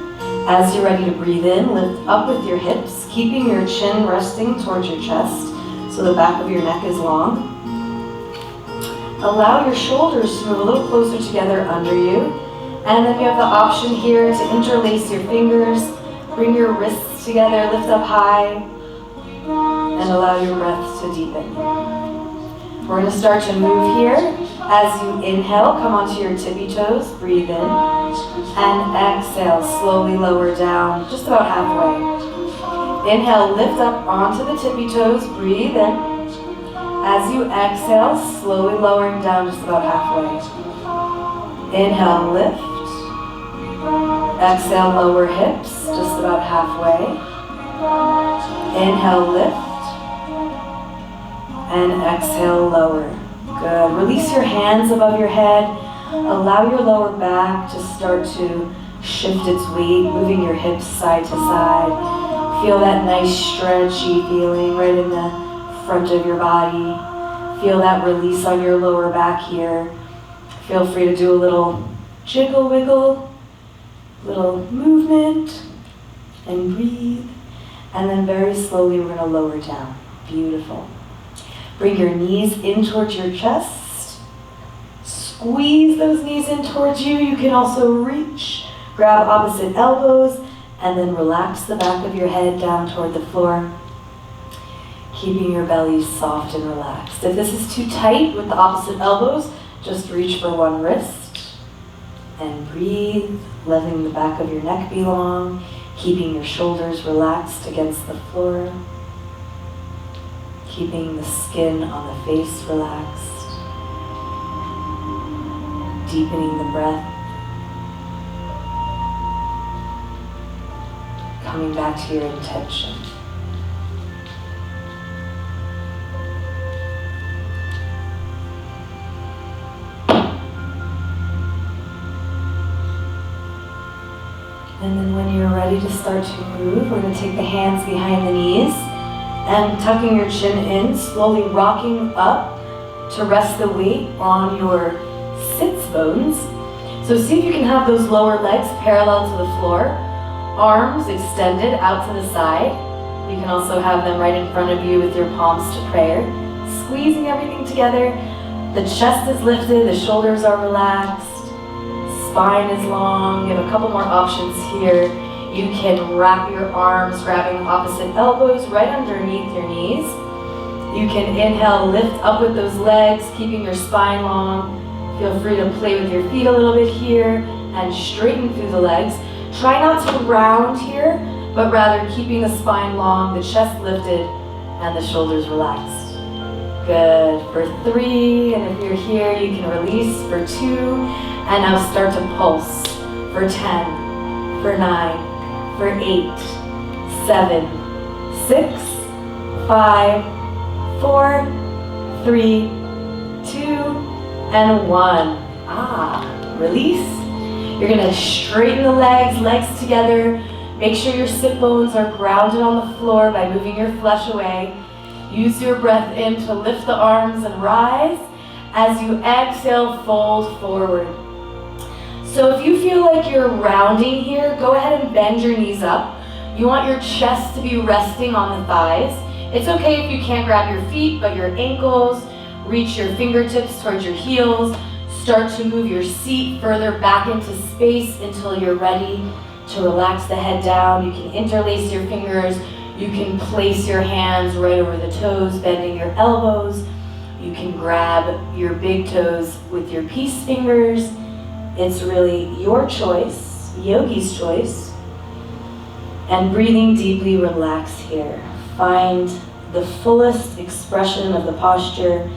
As you're ready to breathe in, lift up with your hips, keeping your chin resting towards your chest so the back of your neck is long. Allow your shoulders to move a little closer together under you. And then you have the option here to interlace your fingers, bring your wrists together, lift up high, and allow your breath to deepen. We're going to start to move here. As you inhale, come onto your tippy toes, breathe in, and exhale, slowly lower down, just about halfway. Inhale, lift up onto the tippy toes, breathe in. As you exhale, slowly lowering down just about halfway. Inhale, lift. Exhale, lower hips, just about halfway. Inhale, lift. And exhale, lower. Good. Release your hands above your head. Allow your lower back to start to shift its weight, moving your hips side to side. Feel that nice stretchy feeling right in the front of your body. Feel that release on your lower back here. Feel free to do a little jiggle wiggle, little movement, and breathe. And then very slowly we're going to lower down. Beautiful. Bring your knees in towards your chest. Squeeze those knees in towards you. You can also reach Grab opposite elbows and then relax the back of your head down toward the floor, keeping your belly soft and relaxed. If this is too tight with the opposite elbows, just reach for one wrist and breathe, letting the back of your neck be long, keeping your shoulders relaxed against the floor, keeping the skin on the face relaxed, deepening the breath, coming back to your intention. And then when you're ready to start to move, we're going to take the hands behind the knees and tucking your chin in, slowly rocking up to rest the weight on your sits bones. So see if you can have those lower legs parallel to the floor, arms extended out to the side. You can also have them right in front of you with your palms to prayer, squeezing everything together. The chest is lifted, the shoulders are relaxed. Spine is long. You have a couple more options here. You can wrap your arms, grabbing opposite elbows right underneath your knees. You can inhale, lift up with those legs, keeping your spine long. Feel free to play with your feet a little bit here and straighten through the legs. Try not to round here, but rather keeping the spine long, the chest lifted, and the shoulders relaxed. Good. For 3, and if you're here, you can release for 2. And now start to pulse for 10, for 9, for 8, 7, 6, 5, 4, 3, 2, and 1. Release. You're gonna straighten the legs together. Make sure your sit bones are grounded on the floor by moving your flesh away. Use your breath in to lift the arms and rise. As you exhale, fold forward. So if you feel like you're rounding here, go ahead and bend your knees up. You want your chest to be resting on the thighs. It's okay if you can't grab your feet, but your ankles, reach your fingertips towards your heels. Start to move your seat further back into space until you're ready to relax the head down. You can interlace your fingers. You can place your hands right over the toes, bending your elbows. You can grab your big toes with your peace fingers. It's really your choice, yogi's choice. And breathing deeply, relax here. Find the fullest expression of the posture.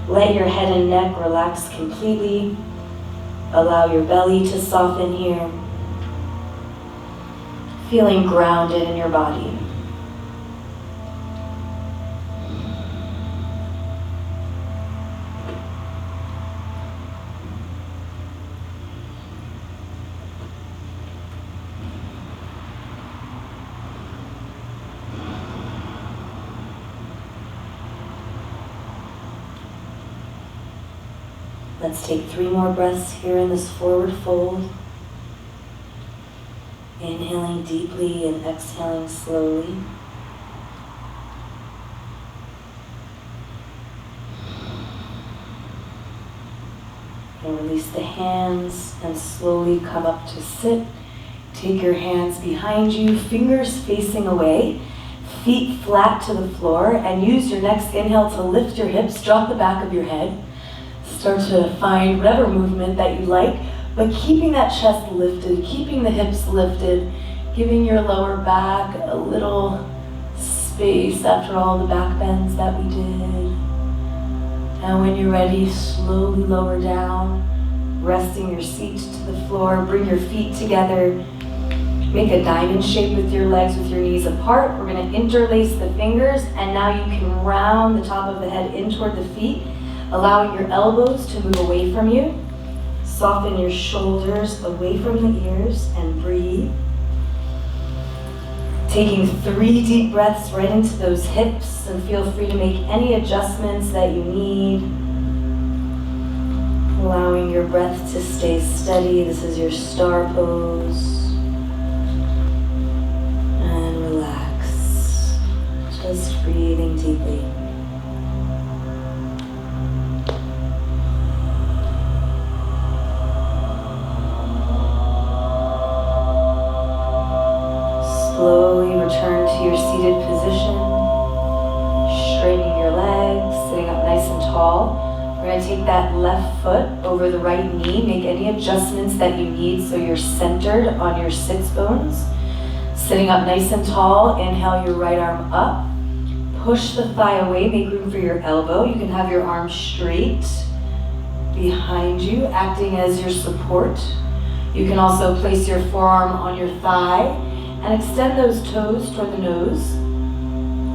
Let your head and neck relax completely. Allow your belly to soften here. Feeling grounded in your body. Let's take 3 more breaths here in this forward fold. Inhaling deeply and exhaling slowly. And release the hands and slowly come up to sit. Take your hands behind you, fingers facing away, feet flat to the floor, and use your next inhale to lift your hips, drop the back of your head. Start to find whatever movement that you like, but keeping that chest lifted, keeping the hips lifted, giving your lower back a little space after all the back bends that we did. And when you're ready, slowly lower down, resting your seat to the floor. Bring your feet together. Make a diamond shape with your legs, with your knees apart. We're going to interlace the fingers, and now you can round the top of the head in toward the feet, allowing your elbows to move away from you. Soften your shoulders away from the ears and breathe. Taking 3 deep breaths right into those hips, and feel free to make any adjustments that you need. Allowing your breath to stay steady. This is your star pose. And relax. Just breathing deeply. tall. We're gonna take that left foot over the right knee. Make any adjustments that you need so you're centered on your sits bones. Sitting up nice and tall, inhale your right arm up. Push the thigh away, make room for your elbow. You can have your arm straight behind you, acting as your support. You can also place your forearm on your thigh and extend those toes toward the nose.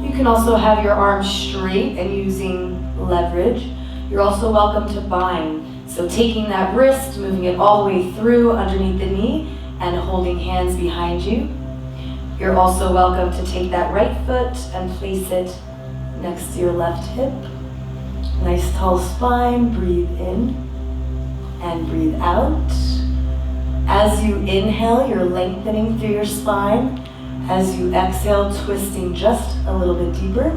You can also have your arm straight and using leverage. You're also welcome to bind. So taking that wrist, moving it all the way through underneath the knee and holding hands behind you. You're also welcome to take that right foot and place it next to your left hip. Nice tall spine, breathe in and breathe out. As you inhale, you're lengthening through your spine. As you exhale, twisting just a little bit deeper.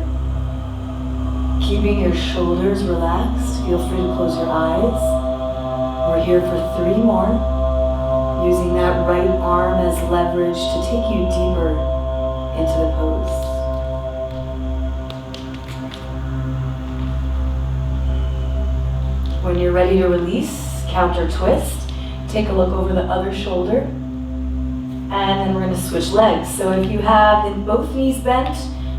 Keeping your shoulders relaxed. Feel free to close your eyes. We're here for 3 more. Using that right arm as leverage to take you deeper into the pose. When you're ready to release, counter twist. Take a look over the other shoulder. And then we're going to switch legs. So if you have both knees bent,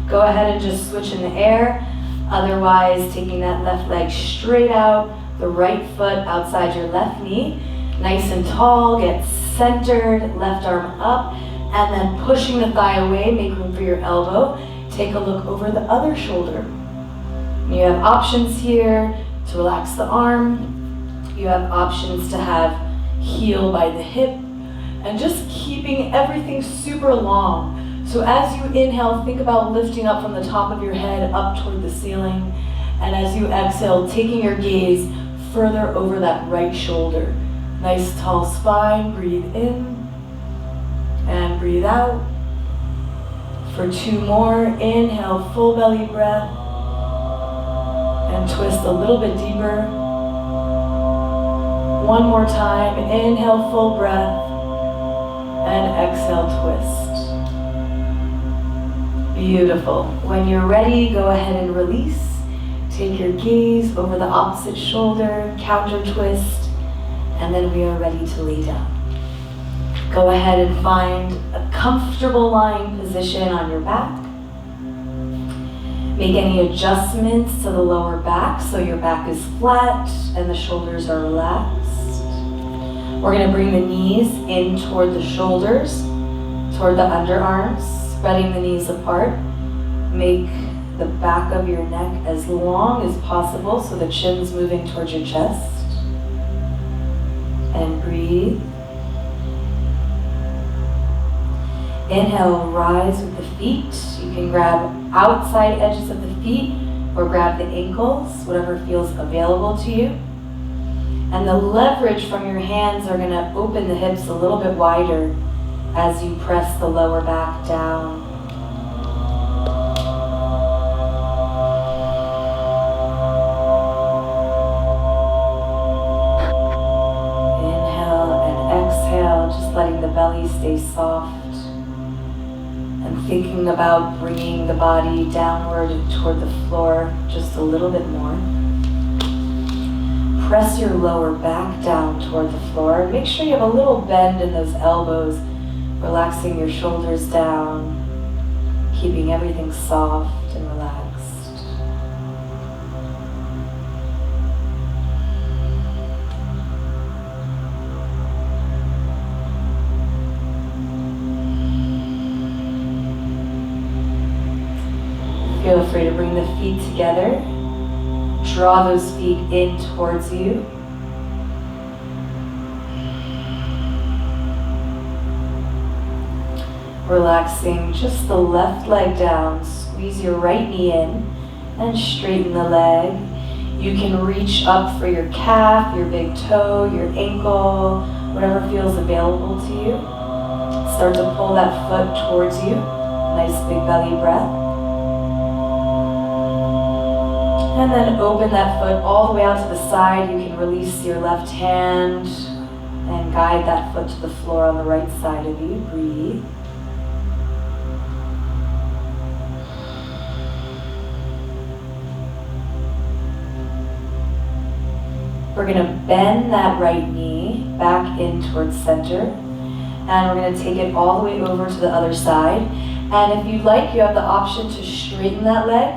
go ahead and just switch in the air. Otherwise, taking that left leg straight out, the right foot outside your left knee. Nice and tall, get centered, left arm up, and then pushing the thigh away, make room for your elbow. Take a look over the other shoulder. You have options here to relax the arm. You have options to have heel by the hip, and just keeping everything super long. So as you inhale, think about lifting up from the top of your head up toward the ceiling. And as you exhale, taking your gaze further over that right shoulder. Nice tall spine, breathe in and breathe out. For 2 more, inhale, full belly breath, and twist a little bit deeper. 1 more time, inhale, full breath, and exhale, twist. Beautiful. When you're ready, go ahead and release. Take your gaze over the opposite shoulder, counter twist, and then we are ready to lay down. Go ahead and find a comfortable lying position on your back. Make any adjustments to the lower back so your back is flat and the shoulders are relaxed. We're going to bring the knees in toward the shoulders, toward the underarms, spreading the knees apart. Make the back of your neck as long as possible so the chin's moving towards your chest. And breathe. Inhale, rise with the feet. You can grab outside edges of the feet or grab the ankles, whatever feels available to you. And the leverage from your hands are going to open the hips a little bit wider as you press the lower back down. Letting the belly stay soft and thinking about bringing the body downward toward the floor just a little bit more. Press your lower back down toward the floor. Make sure you have a little bend in those elbows, relaxing your shoulders down, keeping everything soft and relaxed. Feel free to bring the feet together. Draw those feet in towards you. Relaxing just the left leg down. Squeeze your right knee in and straighten the leg. You can reach up for your calf, your big toe, your ankle, whatever feels available to you. Start to pull that foot towards you. Nice big belly breath. And then open that foot all the way out to the side. You can release your left hand and guide that foot to the floor on the right side of you. Breathe. We're gonna bend that right knee back in towards center, and we're gonna take it all the way over to the other side. And if you'd like, you have the option to straighten that leg,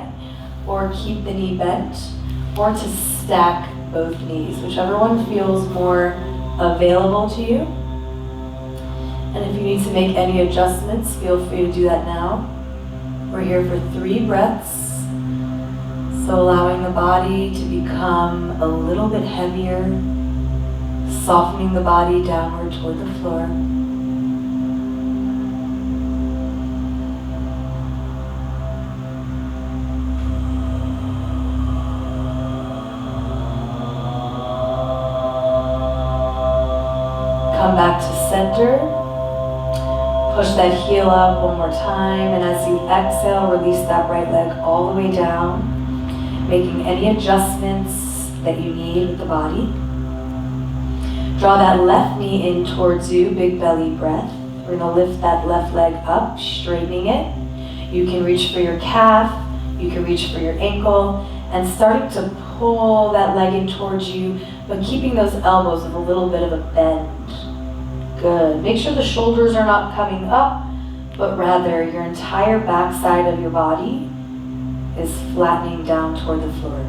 or keep the knee bent, or to stack both knees, whichever one feels more available to you. And if you need to make any adjustments, feel free to do that now. We're here for 3 breaths. So allowing the body to become a little bit heavier, softening the body downward toward the floor. Come back to center. Push that heel up one more time, and as you exhale, release that right leg all the way down, making any adjustments that you need with the body. Draw that left knee in towards you, big belly breath. We're gonna lift that left leg up, straightening it. You can reach for your calf, you can reach for your ankle, and starting to pull that leg in towards you, but keeping those elbows with a little bit of a bend. Good. Make sure the shoulders are not coming up, but rather your entire backside of your body is flattening down toward the floor.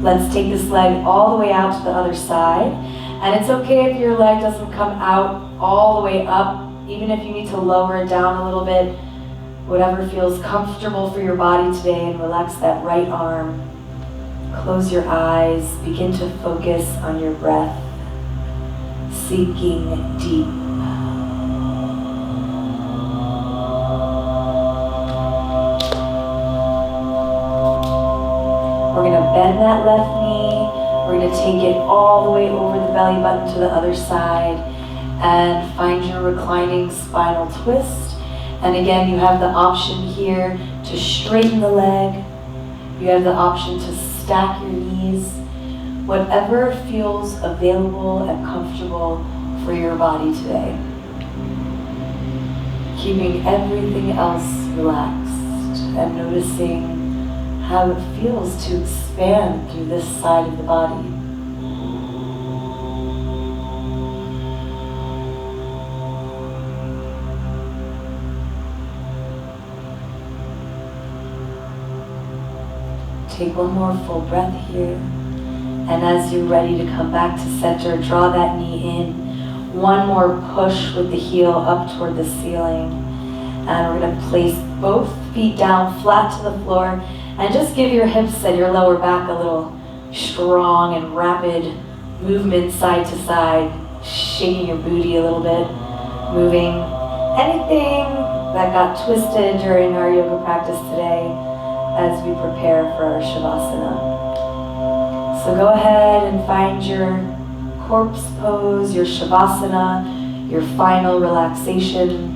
Let's take this leg all the way out to the other side. And it's okay if your leg doesn't come out all the way up, even if you need to lower it down a little bit, whatever feels comfortable for your body today, and relax that right arm. Close your eyes, begin to focus on your breath, sinking deep. We're gonna bend that left knee. We're gonna take it all the way over the belly button to the other side and find your reclining spinal twist. And again, you have the option here to straighten the leg. You have the option to stack your knees. Whatever feels available and comfortable for your body today. Keeping everything else relaxed and noticing how it feels to expand through this side of the body. Take one more full breath here. And as you're ready to come back to center, draw that knee in. One more push with the heel up toward the ceiling. And we're gonna place both feet down flat to the floor, and just give your hips and your lower back a little strong and rapid movement side to side, shaking your booty a little bit, moving anything that got twisted during our yoga practice today as we prepare for our Shavasana. So go ahead and find your corpse pose, your Shavasana, your final relaxation.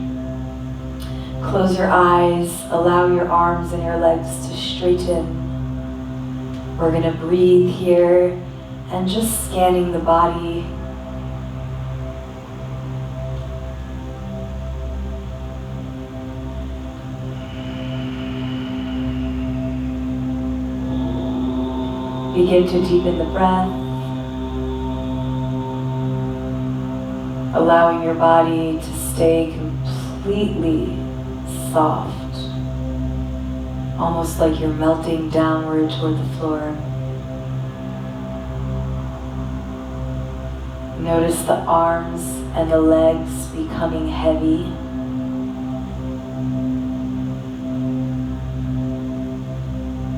Close your eyes, allow your arms and your legs to straighten. We're gonna breathe here and just scanning the body. Begin to deepen the breath, allowing your body to stay completely soft, almost like you're melting downward toward the floor. Notice the arms and the legs becoming heavy.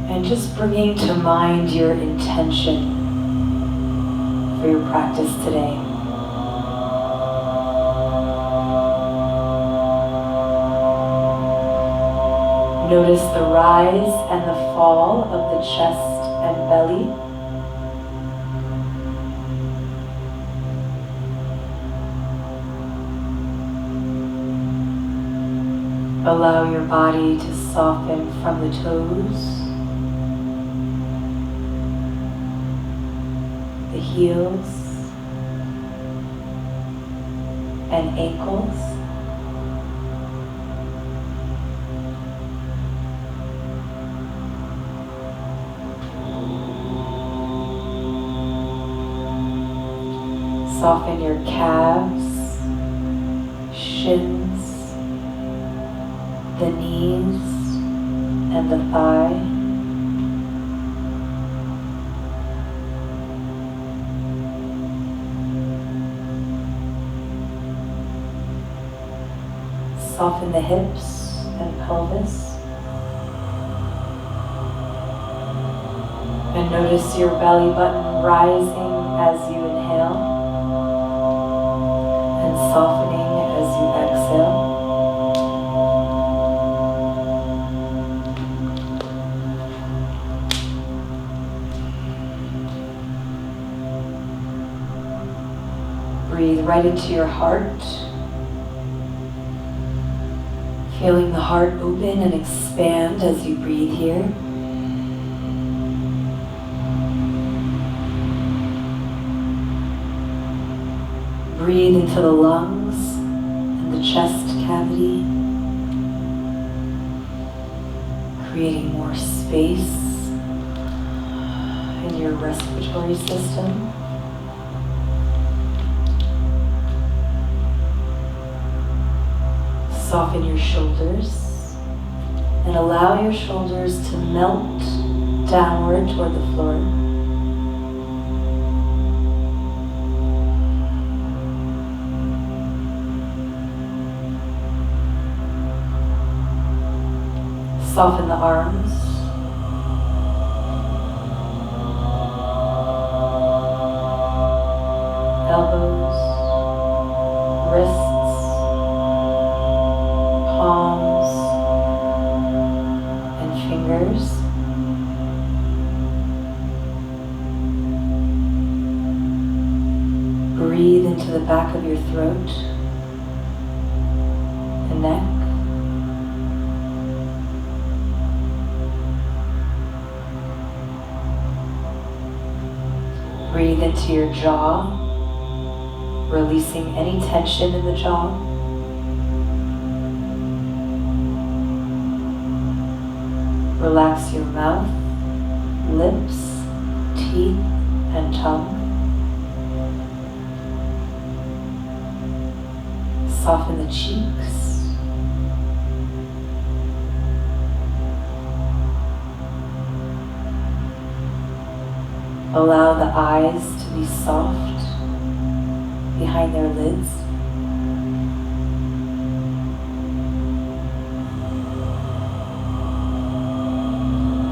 And just bringing to mind your intention for your practice today. Notice the rise and the fall of the chest and belly. Allow your body to soften from the toes, the heels and ankles. Soften your calves, shins, the knees, and the thigh. Soften the hips and pelvis. And notice your belly button rising as you inhale and softening as you exhale. Breathe right into your heart, feeling the heart open and expand as you breathe here. Breathe into the lungs and the chest cavity, creating more space in your respiratory system. Soften your shoulders and allow your shoulders to melt downward toward the floor. Soften the arms. Elbows, wrists, palms, and fingers. Breathe into the back of your throat and neck. Breathe into your jaw, releasing any tension in the jaw. Relax your mouth, lips, teeth, and tongue. Soften the cheeks. Allow the eyes to be soft behind their lids.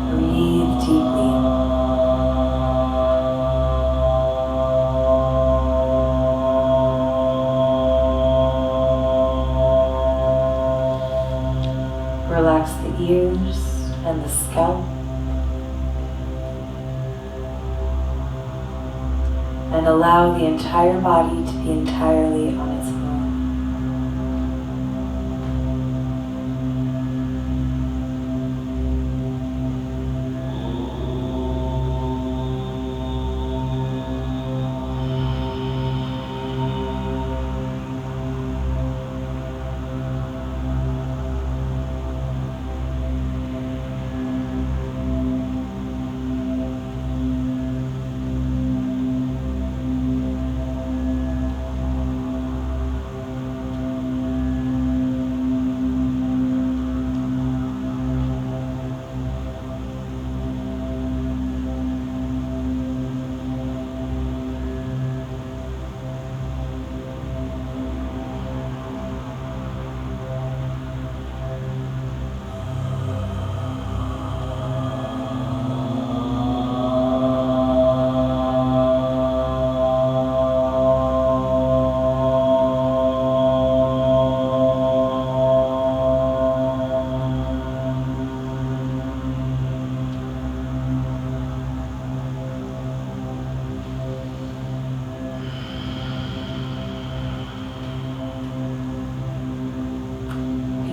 Breathe deeply. Relax the ears and the scalp. And allow the entire body to be entirely on its own.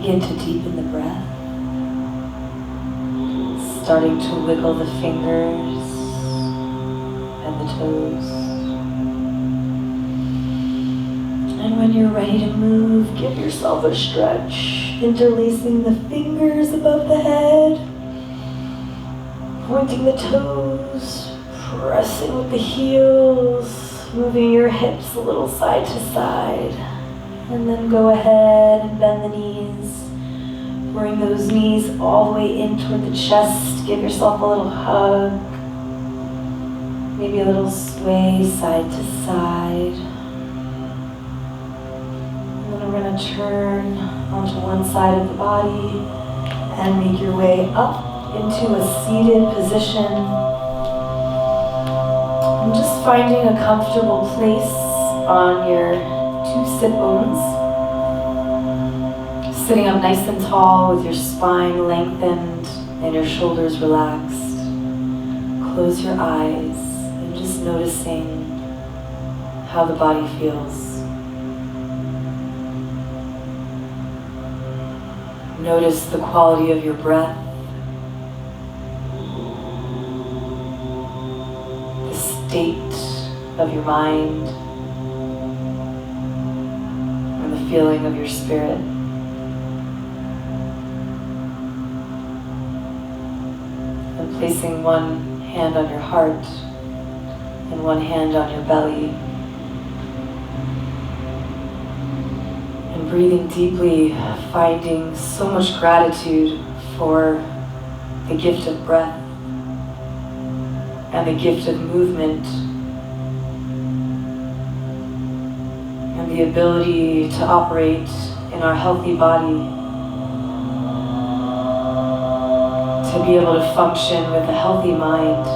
Begin to deepen the breath, starting to wiggle the fingers and the toes. And when you're ready to move, give yourself a stretch, interlacing the fingers above the head, pointing the toes, pressing with the heels. moving your hips a little side to side. And then go ahead and bend the knees. Bring those knees all the way in toward the chest. Give yourself a little hug. Maybe a little sway side to side. And then we're going to turn onto one side of the body and make your way up into a seated position. And just finding a comfortable place on your 2 sit bones. Sitting up nice and tall with your spine lengthened and your shoulders relaxed. Close your eyes and just noticing how the body feels. Notice the quality of your breath. The state of your mind. And the feeling of your spirit. Placing one hand on your heart and one hand on your belly. And breathing deeply, finding so much gratitude for the gift of breath and the gift of movement and the ability to operate in our healthy body. To be able to function with a healthy mind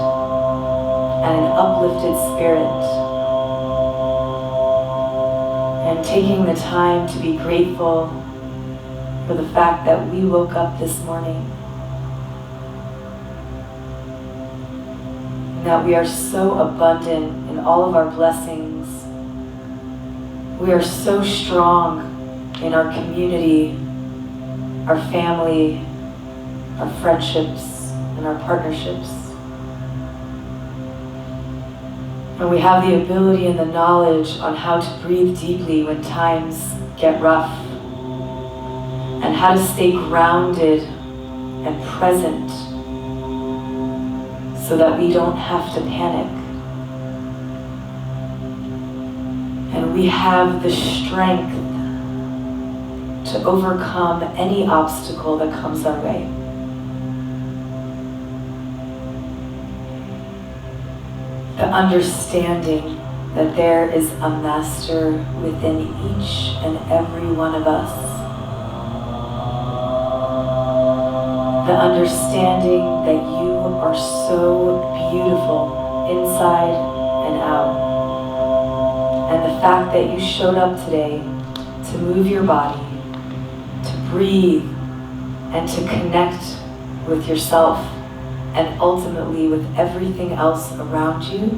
and an uplifted spirit. And taking the time to be grateful for the fact that we woke up this morning. And that we are so abundant in all of our blessings. We are so strong in our community, our family, our friendships, and our partnerships. And we have the ability and the knowledge on how to breathe deeply when times get rough, and how to stay grounded and present so that we don't have to panic. And we have the strength to overcome any obstacle that comes our way. The understanding that there is a master within each and every one of us. The understanding that you are so beautiful inside and out. And the fact that you showed up today to move your body, to breathe, and to connect with yourself and ultimately with everything else around you,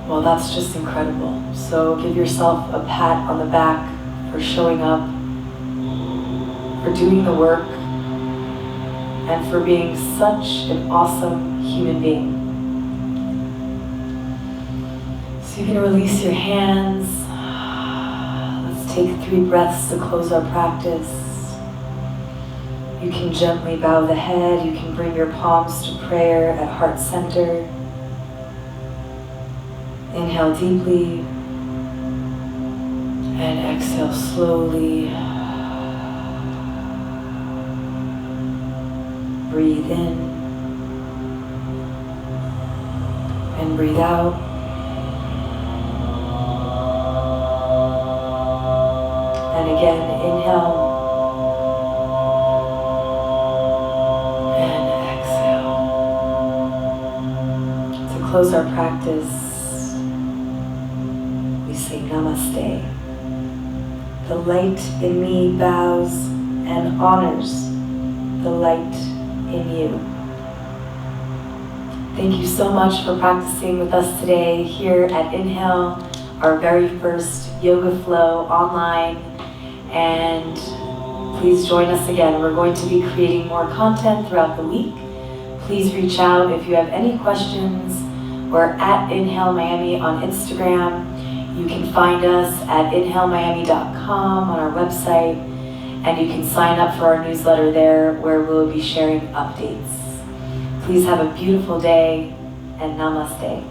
well, that's just incredible. So give yourself a pat on the back for showing up, for doing the work, and for being such an awesome human being. So you can release your hands. Let's take 3 breaths to close our practice. You can gently bow the head. You can bring your palms to prayer at heart center. Inhale deeply and exhale slowly. Breathe in and breathe out. And again, inhale. Close our practice, we say namaste. The light in me bows and honors the light in you. Thank you so much for practicing with us today here at Inhale, our very first Yoga Flow online. And please join us again. We're going to be creating more content throughout the week. Please reach out if you have any questions. We're at Inhale Miami on Instagram. You can find us at inhalemiami.com on our website, and you can sign up for our newsletter there where we'll be sharing updates. Please have a beautiful day, and namaste.